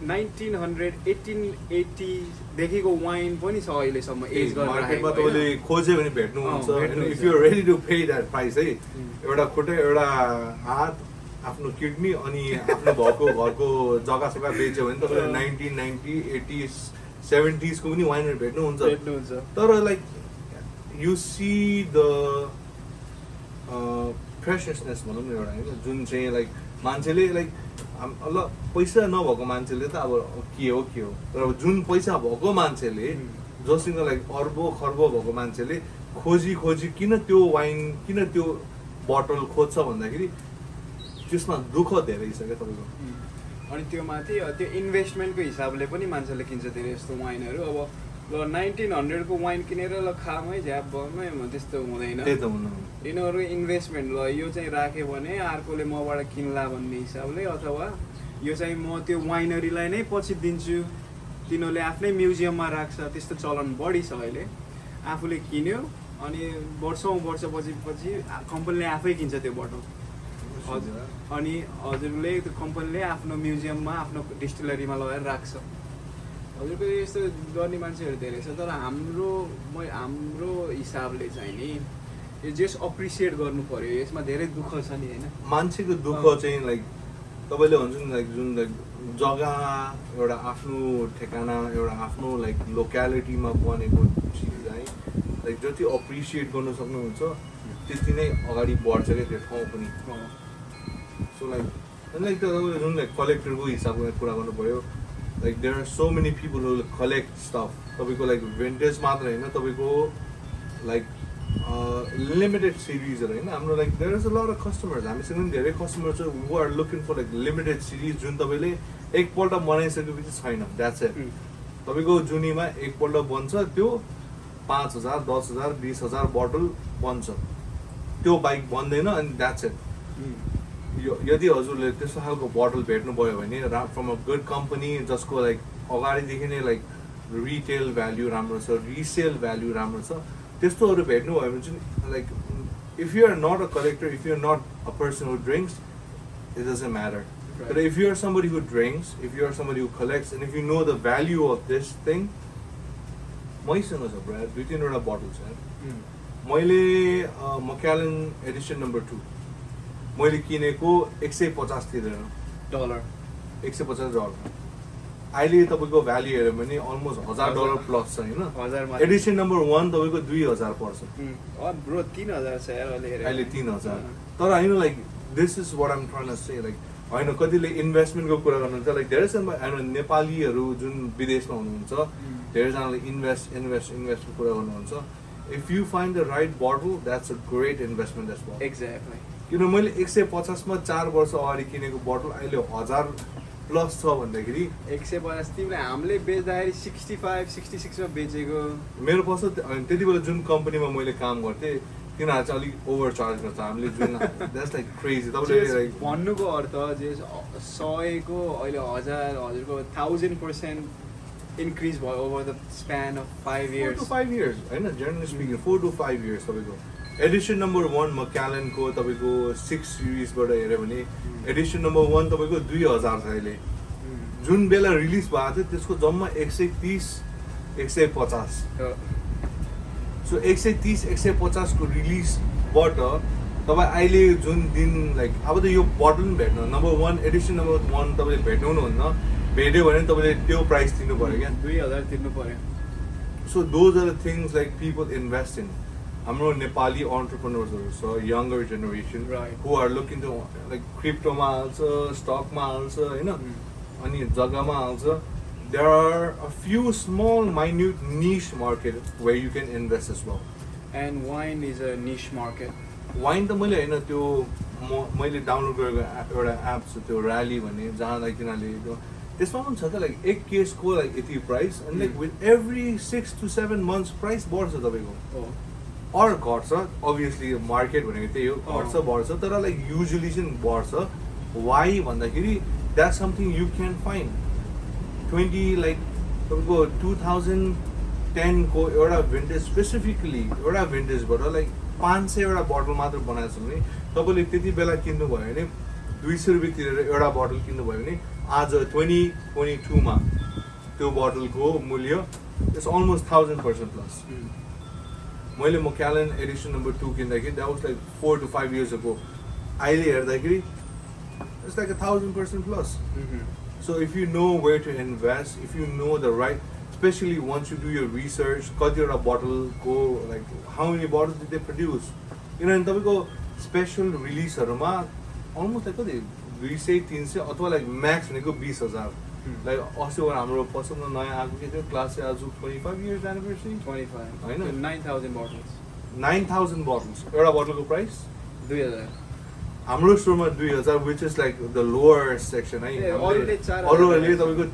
1900 1880 देखिको वाइन पनि छ अहिलेसम्म एज गरेर मार्केटमा तपाईँले खोज्यो भने भेट्नुहुन्छ if you are ready to pay that price है एउटा खुट्टा एउटा हात आफ्नो किडनी अनि आफ्नो भएको घरको जग्गा सग्गा बेच्यो भने तपाईँले 1990 80s 70s को पनि वाइनहरू भेट्नुहुन्छ तर like you see the freshness भनौँ न एउटा होइन जुन चाहिँ लाइक मान्छेले लाइक ल पैसा नभएको मान्छेले त अब के हो तर अब जुन पैसा भएको मान्छेले जससँग लाइक अर्बौँ खर्बौँ भएको मान्छेले खोजी किन त्यो वाइन किन त्यो बोतल खोज्छ भन्दाखेरि त्यसमा दुःख धेरै छ क्या तपाईँको अनि त्यो माथि त्यो इन्भेस्टमेन्टको हिसाबले पनि मान्छेले किन्छ धेरै जस्तो वाइनहरू अब ल 1900 को वाइन किनेर ल खामै झ्याप भमै त्यस्तो हुँदैन यिनीहरू इन्भेस्टमेन्ट ल यो चाहिँ राख्यो भने अर्कोले मबाट किन्ला भन्ने हिसाबले अथवा यो चाहिँ म त्यो वाइनरीलाई नै पछि दिन्छु तिनीहरूले आफ्नै म्युजियममा राख्छ त्यस्तो चलन बढी छ अहिले आफूले किन्यो अनि वर्षपछि कम्पनीले आफै किन्छ त्यो बोतल अनि हजुरले त्यो कम्पनीले आफ्नो म्युजियममा आफ्नो डिस्टिलरीमा लगाएर राख्छ हजुरको यस्तो गर्ने मान्छेहरू धेरै छ तर हाम्रो हिसाबले चाहिँ नि यो जस अप्रिसिएट गर्नु पर्यो यसमा धेरै दुःख छ नि होइन मान्छेको दुःख चाहिँ लाइक तपाईँले भन्छ नि लाइक जुन लाइक जग्गा एउटा आफ्नो ठेगाना एउटा आफ्नो लाइक लोक्यालिटीमा बनेको चिज है लाइक जति अप्रिसिएट गर्न सक्नुहुन्छ त्यति नै अगाडि बढ्छ क्या त्यो ठाउँ पनि सो लाइक तपाईँले जुन लाइक कलेक्टरको हिसाबमा कुरा गर्नु पऱ्यो like there are so many people who collect stuff तपाईँको लाइक भिन्टेज मात्र होइन तपाईँको लाइक लिमिटेड सिरिजहरू होइन हाम्रो like there is a lot of customers हामीसँग पनि धेरै कस्टमर छ who are looking for like limited series जुन तपाईँले एकपल्ट बनाइसकेपछि छैन द्याट्स इट तपाईँको जुनीमा एकपल्ट बन्छ त्यो 5,000 10,000 20,000 बोतल बन्छ त्यो बाइक बन्दैन अनि द्याट्स इट यदि हजुरले त्यस्तो खालको बोतल भेट्नु भयो भने फ्रम अ गुड कम्पनी जसको लाइक अगाडिदेखि नै लाइक रिटेल भ्याल्यु राम्रो छ रिसेल भ्याल्यु राम्रो छ त्यस्तोहरू भेट्नु भयो भने चाहिँ like if you are not a collector if you are not a person who drinks it doesn't matter but if you are somebody who drinks, if you are somebody who collects, and if you know the value of this thing, मैसँग छ bro 2-3 बोतल छ मैले मक्यालन Edison number 2 मैले किनेको $150 तिरेर $150 अहिले तपाईँको value हेऱ्यो भने अलमोस्ट $1,000 प्लस छ होइन एडिसन नम्बर 1 तपाईँको 2,000 पर्छ ब्रो 3,000 छ यार अहिले 3,000 तर होइन like this is what I'm trying to say like होइन कतिले इन्भेस्टमेन्टको कुरा गर्नुहुन्छ लाइक धेरैजना होइन नेपालीहरू जुन विदेशमा हुनुहुन्छ धेरैजनाले इन्भेस्टको कुरा गर्नुहुन्छ if you find the right bottle that's a great investment as well exactly किन मैले 150 मा 4 वर्ष अगाडि किनेको बोटल अहिले 1000 प्लस छ भन्दाखेरि 150 तिमीले हामीले बेच्दाखेरि 65 66 मा बेचेको मेरो पर्छ त्यति बेला जुन कम्पनीमा मैले काम गर्थेँ तिनीहरू चाहिँ अलिक ओभर चार्ज गर्छ हामीले जुन द्याट्स लाइक क्रेजी तपाईँले लाइक भन्नुको अर्थ जे 100 को अहिले 1000 हजुरको 1000% इन्क्रिज भयो over the span of 5 years 4 to 5 years हैन जनरली स्पिकिङ 4 to 5 years तपाईँको एडिसन नम्बर 1 मक्यालनको तपाईँको 6 सिरिजबाट हेऱ्यो भने एडिसन नम्बर 1 तपाईँको 2000 छ अहिले जुन बेला रिलिज भएको थियो त्यसको जम्मा 130 150 सो 130 150 को रिलिजबाट तपाईँ अहिले जुन दिन लाइक अब त यो बटल पनि भेट्नु नम्बर 1 एडिसन नम्बर 1 तपाईँले भेट्नुहुन्न भेट्यो भने तपाईँले त्यो प्राइस दिनु पऱ्यो क्या 2000 तिर्नु पऱ्यो so those are the things like people invest in हाम्रो नेपाली अन्टरप्रेन्योर्सहरू छ younger generation who are looking to like क्रिप्टोमा हाल्छ स्टकमा हाल्छ होइन अनि जग्गामा हाल्छ there are a few small minute niche market where you can invest as well and wine is a niche market wine त मैले होइन त्यो मैले डाउनलोड गरेको एउटा एप छ त्यो ऱ्याली भन्ने जहाँ लाइक तिनीहरूले त्यो त्यसमा पनि छ त लाइक एक केसको लाइक यति प्राइस अनि like with every 6 to 7 months price बढ्छ तपाईँको अर घट्छ अभियसली मार्केट भनेको त्यही हो घट्छ बढ्छ तर लाइक युजली चाहिँ बढ्छ वाइ भन्दाखेरि that something you can find 20 like तपाईँको 2010 को एउटा भिन्टेज स्पेसिफिकली एउटा भिन्टेजबाट लाइक 500 एउटा बोतल मात्र बनाएको छ भने तपाईँले त्यति बेला किन्नुभयो भने 200 रुपियाँ तिरेर एउटा बोतल किन्नुभयो भने आज 2022 मा त्यो बोतलको मूल्य इट्स अलमोस्ट 1000% प्लस मैले मक्यालन एडिसन नम्बर 2 किन्दाखेरि that was like 4 to 5 years ago अहिले हेर्दाखेरि it's like 1000% plus so if you know where to invest if you know the right specially once you do your research कतिवटा बोतलको like how many bottles did they produce किनभने तपाईँको special रिलिजहरूमा almost like कति 200-300 अथवा like Max भनेको 20,000 like अस्ति हाम्रो पसलमा नयाँ आएको के थियो क्लास आज 25 years एनिभर्सरी 25 होइन 9000 bottles 9000 bottles एउटा बोतलको प्राइस 2000 हाम्रो स्टोरमा 2000 which is like the lower section है अरूहरूले तपाईँको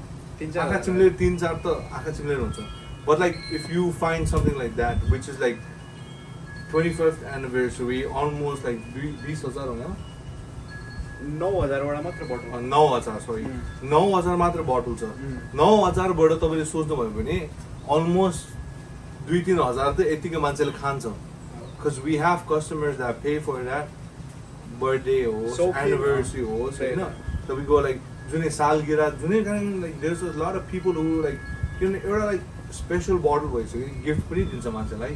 आँखा चिम्लेर 3-4 त आँखा चिम्लेर हुन्छ but like if you find something like that which is like 25th anniversary almost like 20,000 होइन 9000 वटा मात्र बोतल 9000 सरी 9000 मात्र बोतल छ 9000 बाट तपाईँले सोच्नुभयो भने अलमोस्ट 2-3 हजार त यतिकै मान्छेले खान्छ because we have customers that pay for that birthday होस् एनिभर्सरी होस् होइन तपाईँको लाइक जुनै सालगिरह जुनै कारण like there is a lot of people who like किनभने एउटा लाइक स्पेसल बोतल भइसक्यो गिफ्ट पनि दिन्छ मान्छेलाई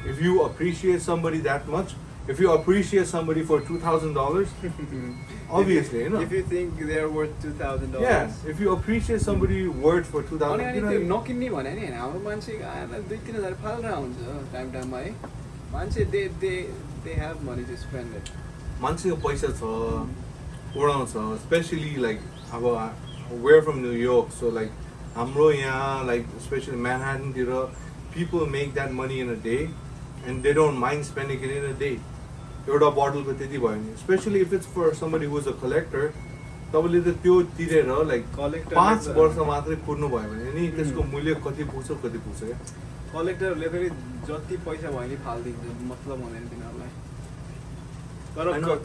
if you appreciate somebody that much if you appreciate somebody for $2,000 obviously you know if you think they are worth $2,000 yeah if you appreciate somebody worth for $2,000 अनि त्यो नकिन्ने भने नि हाम्रो मान्छे आएर 2-3 हजार फाल्रा हुन्छ टाइम टाइममा है मान्छे they have money to spend it मान्छेको पैसा छ उडाउँछ स्पेशली लाइक अब we're from New York so like हाम्रो यहाँ like especially Manhattan तिर people make that money in a day and they don't mind spending it in a day एउटा बोतलको त्यति भयो नि especially if it's for somebody who is a collector तपाईँले त त्यो तिरेर लाइक 5 वर्ष मात्रै कुर्नु भयो भने नि त्यसको मूल्य कति पुग्छ क्या कलेक्टरहरूले फेरि जति पैसा भयो नि फालिदिन्छ मतलब हुँदैन तिनीहरूलाई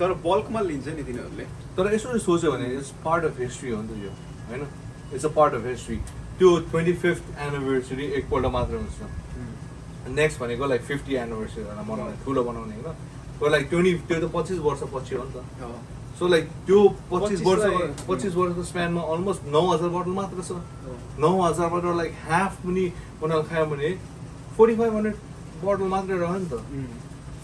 तर बल्कमा लिन्छ नि तिनीहरूले तर यसो सोच्यो भने इट्स पार्ट अफ हिस्ट्री हो नि त यो होइन it's a part of history त्यो 25th एनिभर्सरी एकपल्ट मात्र हुन्छ नेक्स्ट भनेको लाइक 50 एनिभर्सरी मनाउने ठुलो बनाउने होइन लाइक त्यो त 25 वर्षपछि हो नि त सो लाइक त्यो 25 वर्षको स्प्यानमा अलमोस्ट 9000 बोतल मात्र छ 9000बाट लाइक हाफ पनि उनीहरूले खायो भने 4500 बोतल मात्रै रह्यो नि त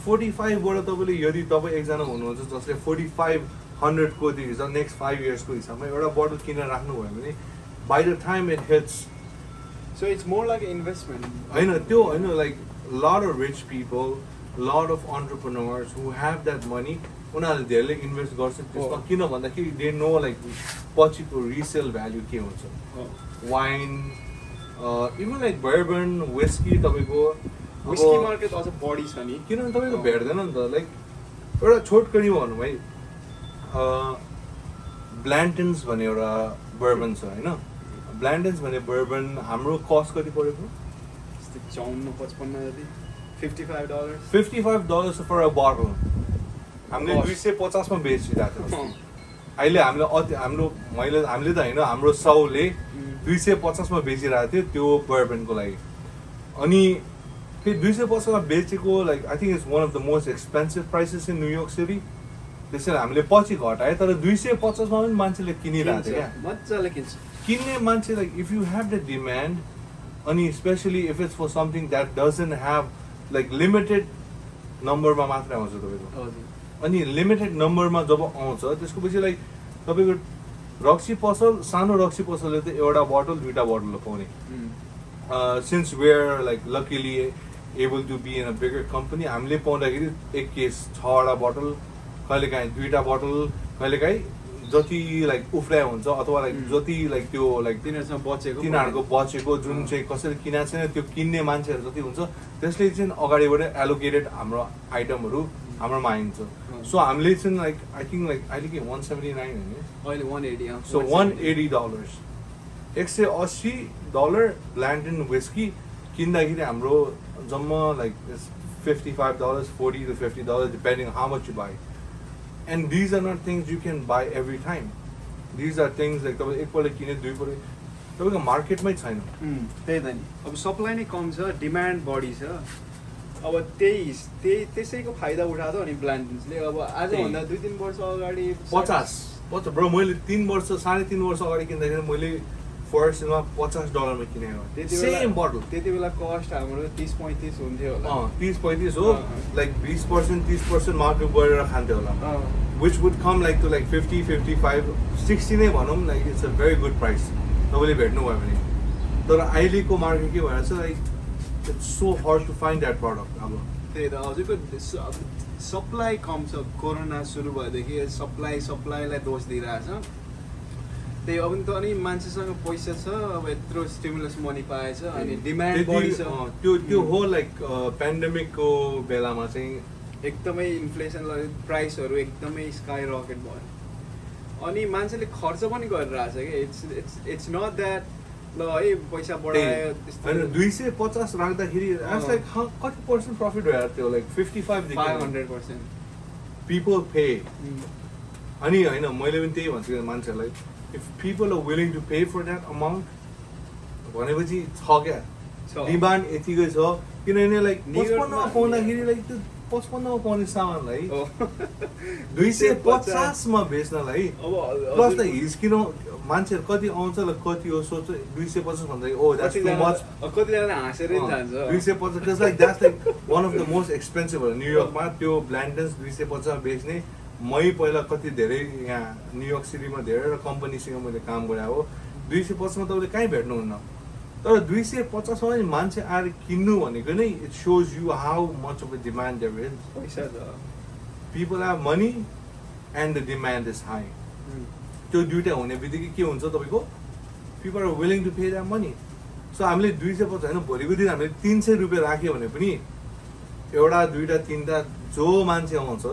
45 बाट तपाईँले यदि तपाईँ एकजना हुनुहुन्छ जसले 4500 को हिसाब नेक्स्ट 5 years को हिसाबमा एउटा बोतल किनेर राख्नुभयो भने by the time it hits So it's more like an investment. I know, like a lot of rich people, a lot of entrepreneurs who have that money, उनीहरूले धेरै इन्भेस्ट गर्छ त्यसमा किन भन्दाखेरि they know like पछिको resale value के हुन्छ wine even like bourbon, whiskey तपाईँको whiskey market अझ बढी छ नि किनभने तपाईँको भेट्दैन नि त लाइक एउटा छोटकरी भनौँ है ब्ल्यान्टन्स भन्ने एउटा बर्बन छ होइन ब्ल्यान्डेन्स भने बर्बन हाम्रो कस्ट कति परेको त्यस्तै 54-55 जति $55 $55 फर अ बोटल हामीले 250 मा बेचिरहेको थियो अहिले हामीले त होइन हाम्रो साउले 250 मा बेचिरहेको थियो त्यो बर्बनको लागि अनि फेरि 250 मा बेचेको like I think it's one of the most expensive prices in New York city त्यसैले हामीले पछि घटायो तर 250 मा पनि मान्छेले किनिरहेको थियो क्या मजाले किन्छ किन्ने मान्छे like if you have the demand अनि specially if it's for something that doesn't have like limited नम्बरमा मात्रै आउँछ तपाईँको अनि लिमिटेड नम्बरमा जब आउँछ त्यसको पछि लाइक तपाईँको रक्सी पसल सानो रक्सी पसलले त एउटा बोतल दुईवटा बोतल पाउने since we're like luckily able to be in a bigger company हामीले पाउँदाखेरि एक केस 6वटा बोतल कहिलेकाहीँ 2टा बोतल कहिलेकाहीँ जति लाइक उफ्राइ हुन्छ अथवा लाइक जति लाइक त्यो लाइक तिनीहरूको बचेको जुन चाहिँ कसैले किनेको छैन त्यो किन्ने मान्छेहरू जति हुन्छ त्यसले चाहिँ अगाडिबाट एलोकेटेड हाम्रो आइटमहरू हाम्रोमा आइन्छ सो हामीले चाहिँ लाइक आई थिङ्क लाइक अहिले के 179 होइन अहिले 180 सो $180 $180 ब्ल्यान्डेन विस्की किन्दाखेरि हाम्रो जम्मा like $55 $40 to $50 depending how much you buy and these are not things you can buy every time these are things like तपाईँ एकपल्ट किने दुईपल्ट तपाईँको मार्केटमै छैन त्यही त नि अब सप्लाई नै कम छ डिमान्ड बढी छ अब त्यसैको फाइदा उठाएको अनि ब्ल्यान्डेन्सले अब आजभन्दा 2-3 वर्ष अगाडि 50 ब्रो मैले 3 वर्ष 3.5 वर्ष अगाडि किन्दाखेरि मैले फर्स्टमा $50 मा किनेको सेम बोतल त्यति बेला कस्ट हाम्रो 30-35 हुन्थ्यो होला 30-35 हो लाइक 20% 30% मार्केट बढेर खान्थ्यो होला which would come like to like 50 55 60 नै भनौँ like it's a very good price तपाईँले भेट्नुभयो भने तर अहिलेको मार्केट के भएर चाहिँ like it's so hard to find that product अब त्यही त हजुरको सप्लाई कम छ कोरोना सुरु भएदेखि सप्लाईलाई दोष दिइरहेछ त्यही अब त अनि मान्छेसँग पैसा छ अब यत्रो स्टिमुलस मनी पाएछ अनि डिमान्ड बढी छ त्यो हो लाइक पेन्डेमिकको बेलामा चाहिँ एकदमै इन्फ्लेसन प्राइसहरू एकदमै स्काई रकेट भयो अनि मान्छेले खर्च पनि गरिरहेछ कि इट्स नट द्याट ल है पैसा बढायो त्यस्तो 250 राख्दाखेरि लाइक कति पर्सेन्ट प्रफिट भएर थियो लाइक 55 देखि 500% पिपल पे अनि होइन मैले पनि त्यही भन्छु मान्छेहरूलाई if people are willing to pay for that amount भनेपछि छ क्या डिमान्ड यतिकै छ किनभने लाइक 55 मा पाउँदाखेरि लाइक त्यो 55 मा पाउने सामानलाई 250 मा बेच्नलाई प्लस त हिस्किन मान्छेहरू कति आउँछ ल कति हो सोच 250 भन्दा ओ द्याट्स टु मच कतिजना हाँसेरै जान्छ 250 cuz like that's like one of the most expensive हो न्युयोर्कमा त्यो ब्ल्यान्डेन्स 250 मा बेच्ने मै पहिला कति धेरै यहाँ न्युयोर्क सिटीमा धेरै कम्पनीसँग मैले काम गरे हो 250 मा तपाईँले कहीँ भेट्नुहुन्न तर 250 मा मान्छे आएर किन्नु भनेको नै it shows you how much of a demand there is पैसा छ people have money and the demand is high त्यो दुइटा हुने बित्तिकै के हुन्छ तपाईँको people are willing to pay that money so हामीले 250 होइन भोलिको दिन हामीले 300 रुपियाँ राख्यो भने पनि एउटा दुईटा तिनवटा जो मान्छे आउँछ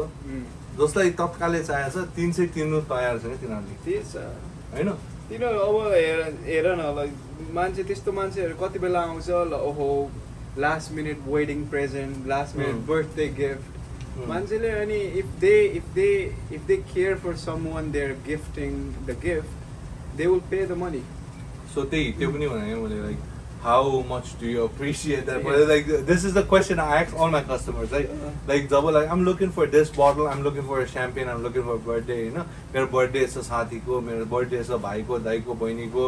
जसलाई तत्कालै चाहिएको छ 300 तिर्नु तयार छ क्या तिनीहरूले त्यही छ होइन तिनीहरू अब हेर न ल मान्छे त्यस्तो मान्छेहरू कति बेला आउँछ ल ओहो last minute wedding present last minute birthday gift मान्छेले अनि if they care for someone they are gifting the gift they will pay the money so त्यही त्यो पनि भने मैले like how much do you appreciate that? But like this is the question I ask all my customers. Like double like I'm looking for this bottle, I'm looking for a champagne, I'm looking for a birthday, you know. मेरो birthday छ साथीको, मेरो birthday छ भाइको, दाइको, बहिनीको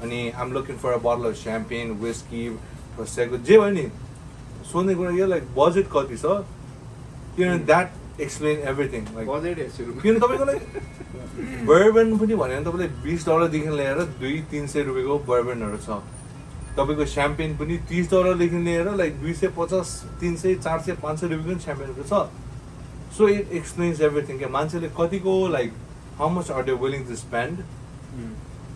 अनि I'm looking for a bottle of champagne, whiskey, prosecco जे भयो नि सोध्ने कुरा यो लाइक बजेट कति छ किनभने that explain everything like budget हेर्छु किन तपाईको लाइक बर्बन पनि भन्यो भने तपाईले $20 देखि लिएर 200-300 रुपैयाँको बर्बनहरु छ तपाईको च्याम्पेन पनि $30 देखि लिएर लाइक 250 300 400 500 रुपैयाँको च्याम्पेनको छ सो इट एक्सप्लेन्स एभ्रिथिङ के मान्छेले कतिको like how much are they willing to spend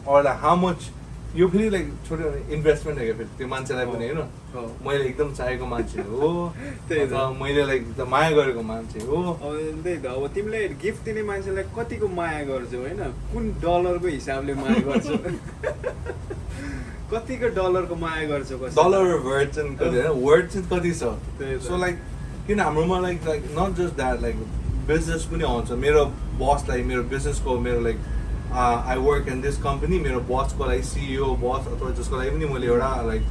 or like how much यो फेरि लाइक छोटो इन्भेस्टमेन्ट हो फेरि त्यो मान्छेलाई पनि होइन हो मैले एकदम चाहेको मान्छे हो त्यही त। अथवा मैले लाइक एकदम माया गरेको मान्छे हो अब त्यही त अब तिमीले गिफ्ट दिने मान्छेलाई कतिको माया गर्छौ होइन कुन डलरको हिसाबले माया गर्छौ कतिको डलरको माया गर्छौ कसैलाई? डलर वर्ड चाहिँ कति होइन वर्ड चाहिँ कति छ त्यही त। सो लाइक किन हाम्रोमा like like not just that like business पनि आउँछ मेरो बसलाई मेरो बिजनेसको मेरो like I work in this company मेरो बसको लागि सिइओ बस अथवा जसको लागि पनि मैले एउटा लाइक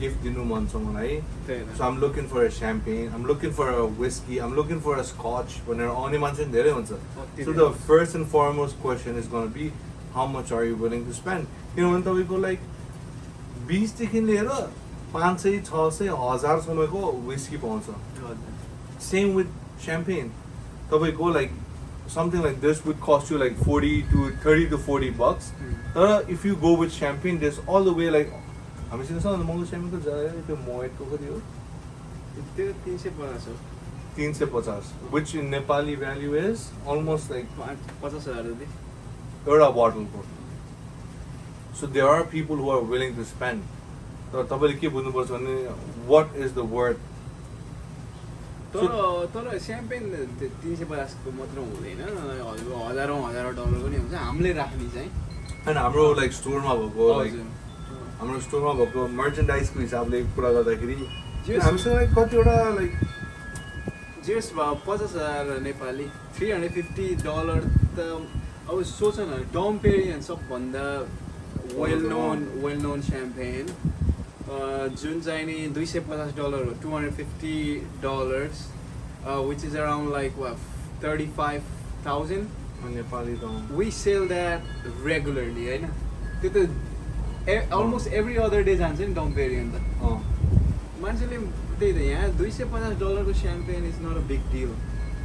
गिफ्ट दिनु मन छ मलाई त्यही त। So I'm looking for a champagne I'm looking for a whisky I'm looking for a scotch भनेर आउने मान्छे धेरै हुन्छ अति सो नै। The first and foremost question is gonna be how much are you willing to spend किनभने तपाईँको लाइक 20 लिएर 500, 600, 1000सम्मको विस्की पाउँछ सेम विथ champagne. तपाईँको like something like this would cost you like 30 to 40 bucks. If you go with champagne, there's all the way like हामीसँग सबभन्दा महँगो champagne को जरा त्यो Moet को कति हो? त्यो 350 हो 350, which in Nepali value is almost like 50,000 रुपैयाँ एउटा bottle को. So there are people who are willing to spend. तर तपाईँले के बुझ्नुपर्छ भने what is the worth? तर स्याम्पेन 350 को मात्र हुँदैन हजारौँ डलर पनि हुन्छ हामीले राख्ने चाहिँ अनि हाम्रो लाइक स्टोरमा भएको लाइक हजुर। हाम्रो स्टोरमा भएको मर्चेन्डाइजको हिसाबले कुरा गर्दाखेरि Yes. हामीसँग लाइक कतिवटा लाइक जेस 50,000 नेपाली $350 त अब सोच न डम पेरियन सबभन्दा वेल नोन स्याम्पेन जुन चाहिँ नि $250 हो $250 which is around like what 35,000 Nepali त we sell that regularly होइन त्यो त almost every other day जान्छ नि डम पेरियन त मान्छेले त्यही त यहाँ $250 को champagne is not a big deal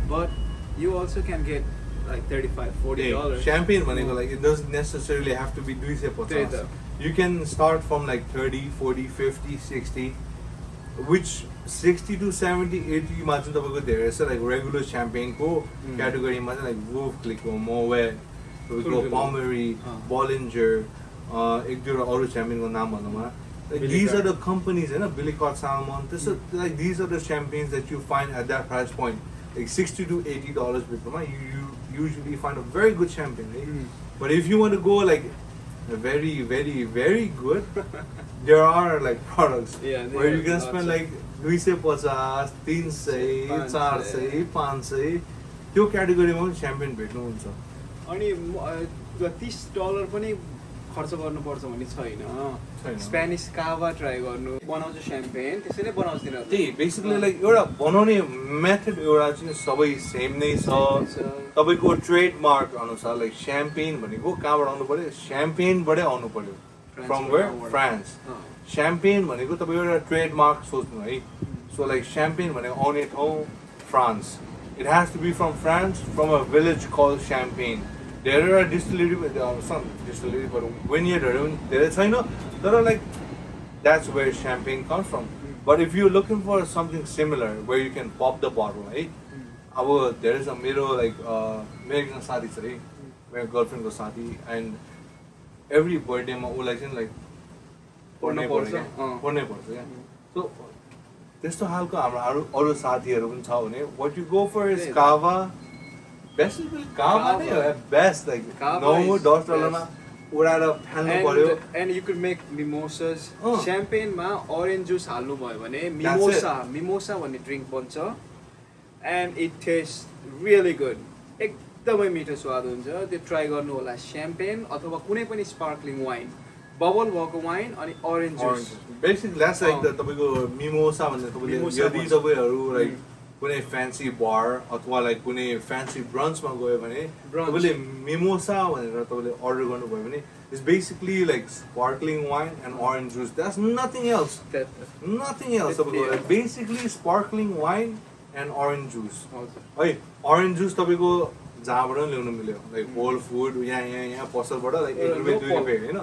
but you also can get like $35-40 champagne भनेको like it doesn't necessarily have to be 250. You can start from like 30, 40, 50, 60 which 60 to 70, 80 मा चाहिँ तपाईको धेरै छ like regular champagne को category मा चाहिँ like Wolf Click हो Moet तपाईँको Pommery, Bollinger एक दुईवटा अरू champagne को नाम भन्नुमा like these are the companies होइन Billicot Salmon this is like these are the champagnes that you find at that price point like $60 to $80 भित्रमा you usually find a very good champagne right? But if you want to go like very very very good there are like products where you can spend like 250, 300, 400, 500 त्यो क्याटेगोरीमा पनि champagne भेट्नुहुन्छ अनि $30 पनि खर्च गर्नुपर्छ भन्ने छैन स्पेनिस कावा ट्राई गर्नु बनाउँछ स्याम्पेन त्यसैले बनाउँछ तिनीहरू त्यही बेसिकली लाइक एउटा बनाउने मेथड एउटा चाहिँ सबै सेम नै छ तपाईँको ट्रेडमार्क अनुसार लाइक स्याम्पेन भनेको कहाँबाट आउनु पर्यो स्याम्पेनबाटै आउनु पर्यो फ्रम वेयर फ्रान्स स्याम्पेन भनेको तपाईँको एउटा ट्रेडमार्क सोच्नु है सो लाइक स्याम्पेन भनेको आउने ठाउँ France it has to be from France from a village call Champagne धेरै एउटा डिस्टिलरी विनियरहरू पनि धेरै छैन तर like that's where champagne comes from. But if you're looking for something similar where you can pop the bottle, right? There is a मेरो like मेरो एकजना साथी छ है मेरो गर्लफ्रेन्ड को साथी and every birthday मा उसलाई चाहिँ like पढ्नै पर्छ क्या so त्यस्तो खालको हाम्रो अरू साथीहरू पनि छ भने what you go for is cava basically cava नै हो best like $9-10 मा उडाएर फाल्नु पर्यो and you could make mimosas champagne मा orange juice हाल्नु भयो भने mimosa भन्ने ड्रिंक बन्छ and it tastes really good एकदमै मिठो स्वाद हुन्छ त्यो ट्राई गर्नु होला champagne अथवा कुनै पनि sparkling wine बबल भएको वाइन अनि orange juice basically that's like the तपाईको mimosa भन्ने तपाईले यदि तपाईहरु like कुनै फ्यान्सी बार अथवा लाइक कुनै फ्यान्सी ब्रन्चमा गयो भने तपाईले मिमोसा भनेर तपाईले अर्डर गर्नुभयो भने it's basically like sparkling wine and orange juice that's nothing else तपाईको basically sparkling wine and orange juice है ऑरेन्ज जुस तपाईको जहाँबाट पनि ल्याउनु मिल्यो लाइक होल फुड यहाँ पसलबाट लाइक 1 रुपैयाँ 2 रुपैयाँ हैन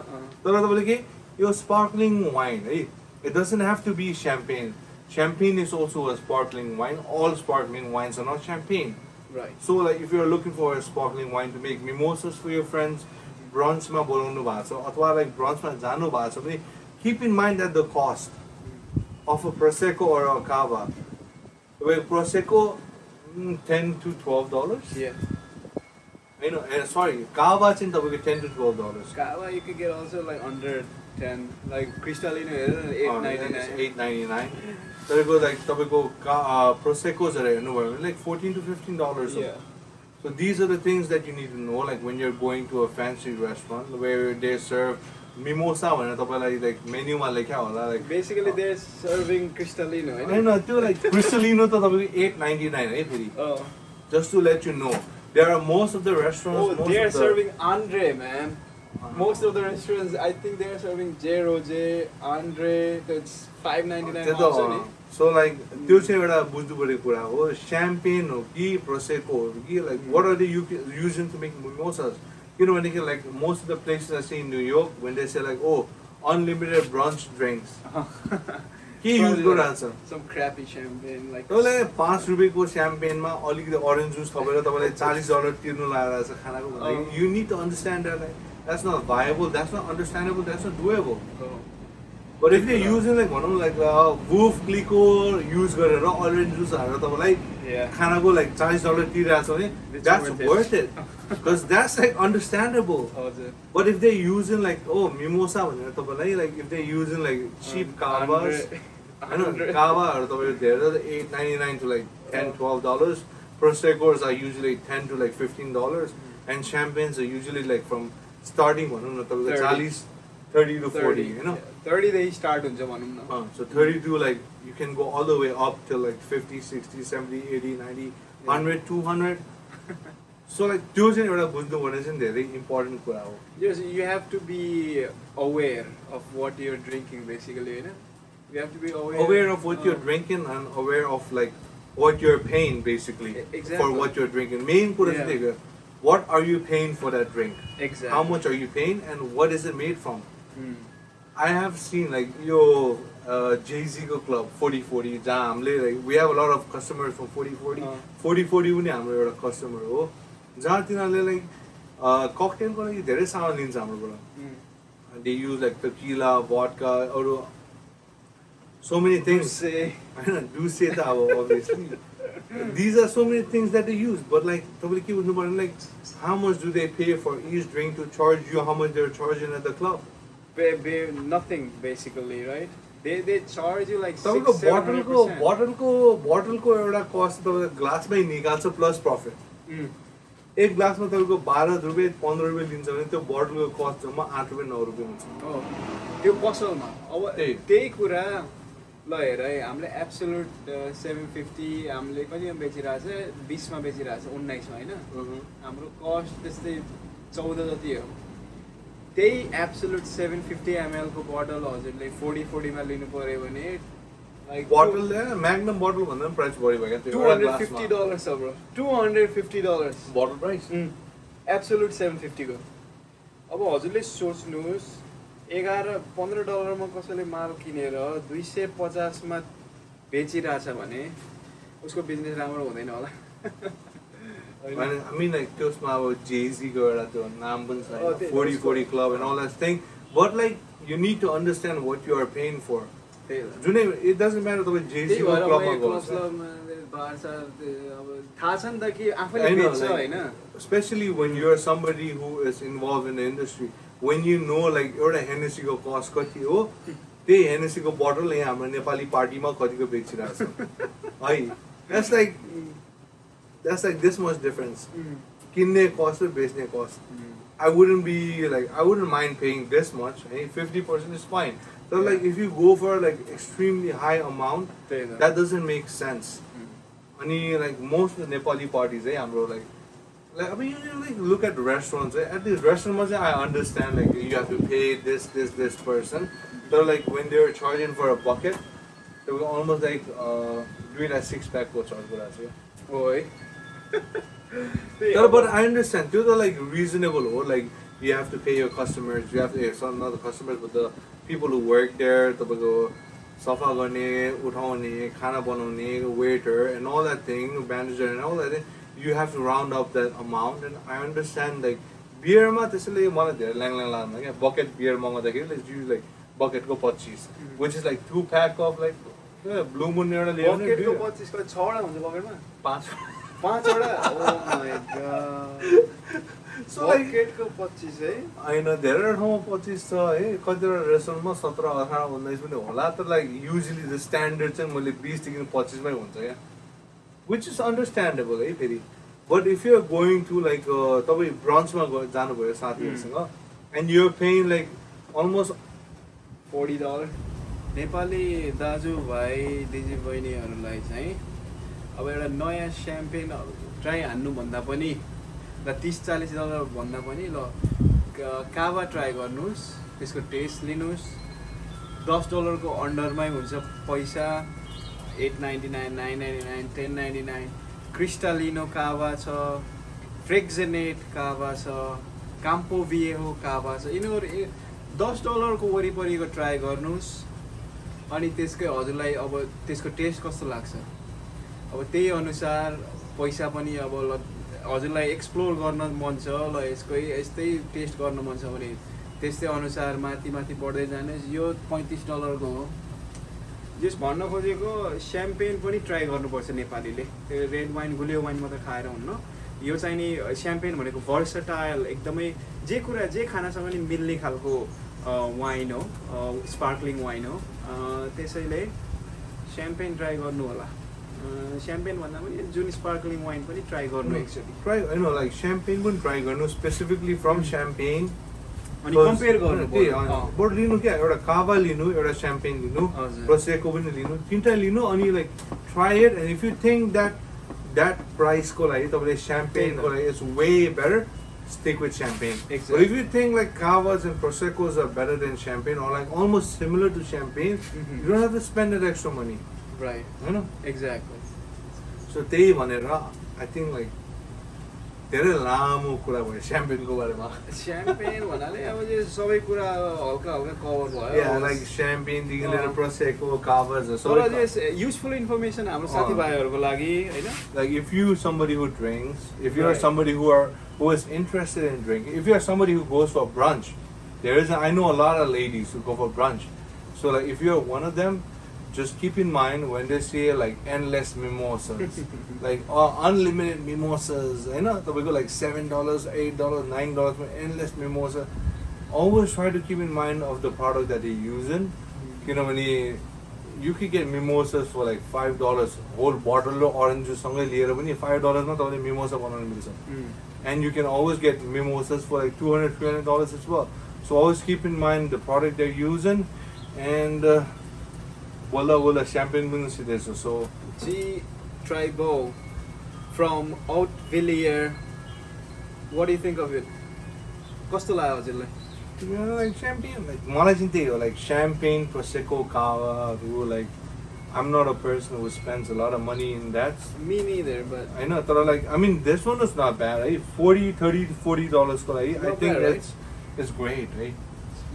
तर तपाईले के यो स्पार्कलिङ वाइन है it doesn't have to be champagne. Champagne is also a sparkling wine. All sparkling wines are not champagne. Right. So like if you're looking for a sparkling wine to make mimosas for your friends, ब्रन्चमा बोलाउनु भएको छ अथवा like ब्रन्चमा जानु भएको छ भने keep in mind that the cost of a prosecco or a cava, well, prosecco $10 to $12. Yeah. I know. Sorry, cava is $10 to $12. Cava you could get also like under 10, like Cristalino $8.99. So it goes like proseccos are like $14 to $15. Yeah. So these are the things that you need to know, like when you're going to a fancy restaurant where they serve mimosa, like menu like basically they're serving Cristalino. I know, too, like Cristalino to $8.99. Oh. Just to let you know, there are most of the restaurants. Oh, they're serving Andre, man. Most of the restaurants, I think they're serving J. Roger, Andre. That's $5.99 also. So like, champagne or prosecco, like what are they using to make mimosas? You know, when they get like most of the places I see in New York, when they say like, oh, unlimited brunch drinks. He use good answer. Some crappy champagne like. So like ₹5 champagne ma only the orange juice $40 tirnu laera cha khana ko. You need to understand that like, that's not viable, that's not understandable, that's not doable. But if they're using like Wolf Clico use orange juice like khana ko like $40 tirira that's worth it. Because that's like understandable. But if they're using like mimosa like if they're using like cheap kavas, I know kava or they're $8.99 to like $10-12. Proseccos are usually $10 to like $15, and champagnes are usually like from starting 30 to 40, you know. 30 they start so 30 to like you can go all the way up till like 50, 60, 70, 80, 90, 100, 200. So like those are very important. Yes, you have to be aware of what you're drinking basically, you know. You have to be aware of what you're drinking and aware of like what you're paying basically for what you're drinking. Main what are you paying for that drink? Exactly. How much are you paying and what is it made from? I have seen like Jay-Z club 4040 jam like we have a lot of customers from 4040. 4040 पनि हाम्रो एउटा customer हो जहाँ तिनीहरूले like cocktail को लागि धेरै सामान लिन्छ हाम्रोबाट. They use like tequila, vodka, or so many things. Douce ta obviously. These are so many things that they use, but like how much do they pay for each drink to charge you? How much they're charging at the club? Nothing basically, right? They charge you like bottle ko cost glass by nikalcha plus profit. एक glass में तपाईको 12 रुपैयाँ 15 रुपैयाँ लिन्छ भने त्यो बोतलको cost जम्मा 8 रुपैयाँ 9 रुपैयाँ हुन्छ. त्यो पसलमा अब त्यही कुरा ल हेर है हामीले एब्सोल्युट 750 हामीले कतिमा बेचिरहेछ 20 मा बेचिरहेछ 19 मा हैन हाम्रो कस्ट त्यस्तै 14 जति हो. त्यही एब्सोल्युट 750 ml को बोतल हजुरले 40 मा लिनु पर्यो भने like bottle magnum bottle भन्दा पनि प्राइस बढी भयो क्या $250 छ ब्रो. $250 bottle price. एब्सोल्युट 750 को. अब हजुरले सोच्नुस् $11-15 मा कसैले माल किनेर 250 मा बेचिरहेछ भने उसको बिजनेस राम्रो हुँदैन होला. I mean like त्यसमा अब Jay-Z को एउटा त्यो नाम पनि छ 4040 club and all that thing, but like you need to understand what you are paying for. It doesn't matter the Jay-Z club especially when you're somebody who is involved in the industry, when you know like you're a Hennessy ko cost kati ho they Hennessy ko bottle यहाँ हाम्रो Nepali party मा कतिको बेचिरहेछ है. That's like this much difference. किन्ने cost र बेच्ने cost. I wouldn't mind paying this much. 50% is fine. So like if you go for like extremely high amount, that doesn't make sense. And like most of the Nepali parties, like I mean you like look at restaurants. At these restaurants, I understand like you have to pay this person. So like when they're charging for a bucket, they were almost like doing a 6-pack ko charge for us. Boy. But I understand. Those are like reasonable or like you have to pay your customers. You have to not the customers but the people who work there. Tabago safa गर्ने, उठाउने, खाना बनाउने, waiter and all that thing, manager and all that thing. You have to round up that amount, and I understand like बियरमा त्यसैले मलाई धेरै ल्याङ लाग्दैन क्या बकेट बियर मगाउँदाखेरि लेट्स युज लाइक बकेटको 25 which is like 2 pack of like Blue Moon एउटा लिएर बकेटको 25 को 6 वटा हुन्छ बकेटमा 5 वटा oh my God so like बकेटको 25 है हैन धेरै ठाउँमा 25 छ है कतिवटा रेस्टुरेन्टमा 17 18 19 पनि होला तर लाइक युजुअली द स्ट्यान्डर्ड चाहिँ मैले 20 देखि 25 मै हुन्छ क्या which is understandable है फेरि but if you are going to like तपाई ब्रन्चमा जानुभयो साथीहरुसँग and you are paying like almost $40 Nepali दाजुभाइ दिदीबहिनीहरूलाई चाहिँ अब एउटा नयाँ स्याम्पेन ट्राई हान्नु भन्दा पनि ल $30-40 भन्दा पनि ल कावा ट्राई गर्नुहोस् त्यसको टेस्ट लिनुहोस् $10 को अन्डरमै हुन्छ पैसा $8.99 $9.99 $10.99 क्रिस्टालिनो कावा छ फ्रेक्जेनेट कावा छ काम्पो भिएहो कावा छ यिनीहरू $10 को वरिपरिको ट्राई गर्नुहोस् अनि त्यसकै हजुरलाई अब त्यसको टेस्ट कस्तो लाग्छ अब त्यही अनुसार पैसा पनि अब हजुरलाई एक्सप्लोर गर्न मन छ ल यस्तै टेस्ट गर्न मन छ भने त्यस्तै अनुसार माथि बढ्दै जानुहोस् यो $35 को हो जस भन्न खोजेको स्याम्पेन पनि ट्राई गर्नुपर्छ नेपालीले त्यो रेड वाइन गुलियो वाइन मात्र खाएर हुन्न यो चाहिँ नि स्याम्पेन भनेको भर्सटाइल एकदमै जे खानासँग नि मिल्ने खालको वाइन हो स्पार्कलिङ वाइन हो त्यसैले स्याम्पेन ट्राई गर्नु होला स्याम्पेन भन्दा पनि जुन स्पार्कलिङ वाइन पनि ट्राई गर्नु एक्चुअली ट्राई हैन लाइक स्याम्पेन पनि ट्राई गर्नु स्पेसिफिकली फ्रम स्याम्पेन अनि कम्पेयर गर्नु बट लिनु क्या एउटा कावा लिनु एउटा स्याम्पेन लिनु प्रोसेको पनि लिनु तीनटा लिनु अनि like try it and if you think that price को लागि तपाईले स्याम्पेन को लागि it's way better stick with champagne. Exactly. But if you think like cavas and proseccos are better than champagne or like almost similar to champagne, you don't have to spend that extra money. Right. You know? Exactly. So त्यही भनेर I think like धेरै लामो कुरा भयो champagne को बारेमा. Champagne भन्नाले अब यो सबै कुरा हल्का कभर भयो. Yeah, like champagne देखि लिएर prosecco, cavas so useful information हाम्रो साथीभाइहरुको लागि हैन? Like if you somebody who drinks, if you are somebody who is interested in drinking, if you are somebody who goes for brunch, I know a lot of ladies who go for brunch. So like if you're one of them, just keep in mind when they say like endless mimosas, like unlimited mimosas, you know, we go like $7, $8, $9, endless mimosa. Always try to keep in mind of the product that they're using. You know, when you could get mimosas for like $5, whole bottle of orange juice, $5 not only mimosa and you can always get mimosas for like $200, $300 as well. So always keep in mind the product they're using and wala champagne bunsi desu. So G.Tribaut from Hautvillers. What do you think of it? Kasto लाग्यो हजुरलाई? You know, like champagne, like मलाई चाहिँ त्यही हो, like champagne, prosecco, cava, like I'm not a person who spends a lot of money in that. Me neither, but I know, but like I mean, this one is not bad, right? $30 to $40 ko lai. I think bad, it's great, right?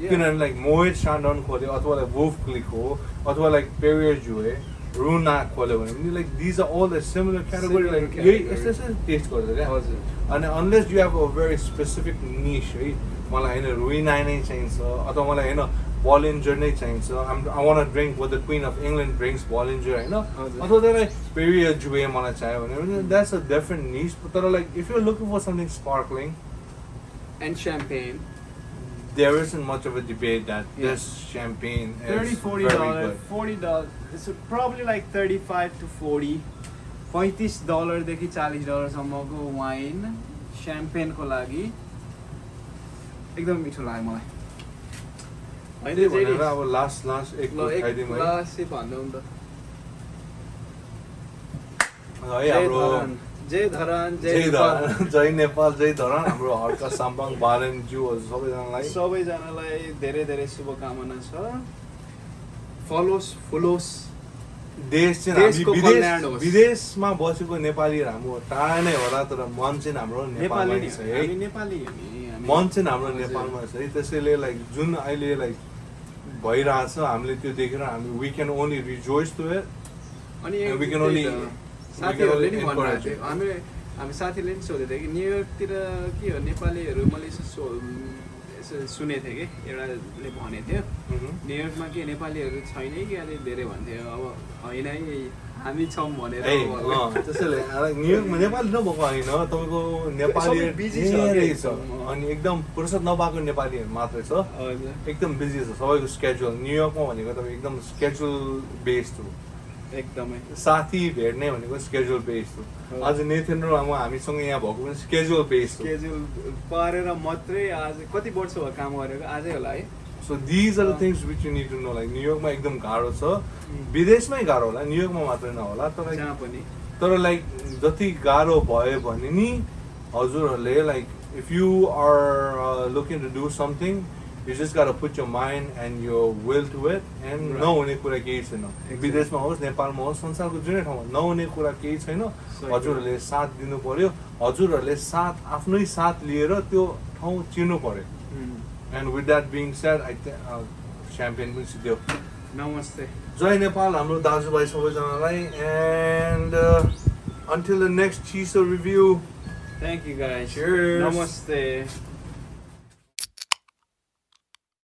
yeah. You know, like Moet Chandon khole, athwa like Wolf Click ho, athwa like Perrier Jouet, Runa khole bhane like these are all the similar category. Similar Like category. it's just a taste garcha kya. And unless you have a very specific niche, right? मलाई हैन रुई नै चाहिन्छ अथवा मलाई हैन Bollinger नै चाहिन्छ. I want to drink what the Queen of England drinks, Bollinger, हैन अथवा त्यसलाई Perrier Jouet मलाई चाहियो भने that's a different niche. But like if you're looking for something sparkling and champagne, there isn't much of a debate that this champagne is $30, very good. $40. It's probably like 35 to 40. $35 देखि $40 सम्मको wine champagne को लागि एकदम मिठो लाग्यो मलाई. अहिले भनेर अब लास्ट एक खाइदिउँ है. लास्ट चाहिँ भन्नु त. है हाम्रो जय धरान जय नेपाल जय धरान हाम्रो हर्का साम्पाङ बारेन ज्यूहरु सबैजनालाई धेरै धेरै शुभकामना छ. फलोस देश चाहिँ विदेशमा बसेको नेपाली हाम्रो टाढा नै होला तर मन चाहिँ हाम्रो नेपालमै छ है. नेपाली मन चाहिँ हाम्रो नेपालमा छ है. त्यसैले लाइक जुन अहिले लाइक भइरहेछ हामीले त्यो देखेर हामी we can only rejoice to it अनि we can only साथीहरुले नि भन्नुहुन्छ हामी हामी साथीले पनि सोधेको थियो कि न्युयोर्कतिर के हो नेपालीहरू मैले यसो सुनेको थिएँ कि एउटाले भनेको थियो न्युयोर्कमा के नेपालीहरू छैन कि अलिक धेरै भन्थ्यो अब होइन है हामी छौँ भनेर त्यसैले न्युयोर्कमा नेपाली नभएको होइन तपाईँको नेपाली सबै busy छ धेरै के? छ अनि एकदम फुर्सद नपाएको नेपालीहरू मात्रै छ हजुर एकदम बिजी छ सबैको स्केड्युल न्युयोर्कमा भनेको तपाईँ एकदम स्केड्युल बेस्ड हो एकदमै साथी भेट्ने भनेको स्केड्युल बेस्ड हो आज नेथन र हामीसँग यहाँ भएको पनि स्केड्युल बेस्ड हो स्केड्युल पारेर मात्रै आज कति वर्ष भयो काम गरेको आजै होला है so these are the things which you need to know like न्युयोर्कमा एकदम गाह्रो छ विदेशमै गाह्रो होला न्युयोर्कमा मात्रै नहोला जहाँ पनि तर लाइक जति गाह्रो भयो भने नि हजुरहरूले like if you are looking to do something you just got put your mind and your will to it and नहुने कुरा केही छैन विदेशमा होस् नेपालमा होस् संसारको जुनै ठाउँमा नहुने कुरा केही छैन हजुरहरूले साथ दिनु पर्यो हजुरहरूले साथ आफ्नै साथ लिएर त्यो ठाउँ चिन्नु पर्यो and with that being shed champion पनि सिद्धियो नमस्ते जय नेपाल हाम्रो दाजुभाइ सबैजनालाई एन्ड अन्टिल द नेक्स्ट चिसो review thank you guys Cheers. नमस्ते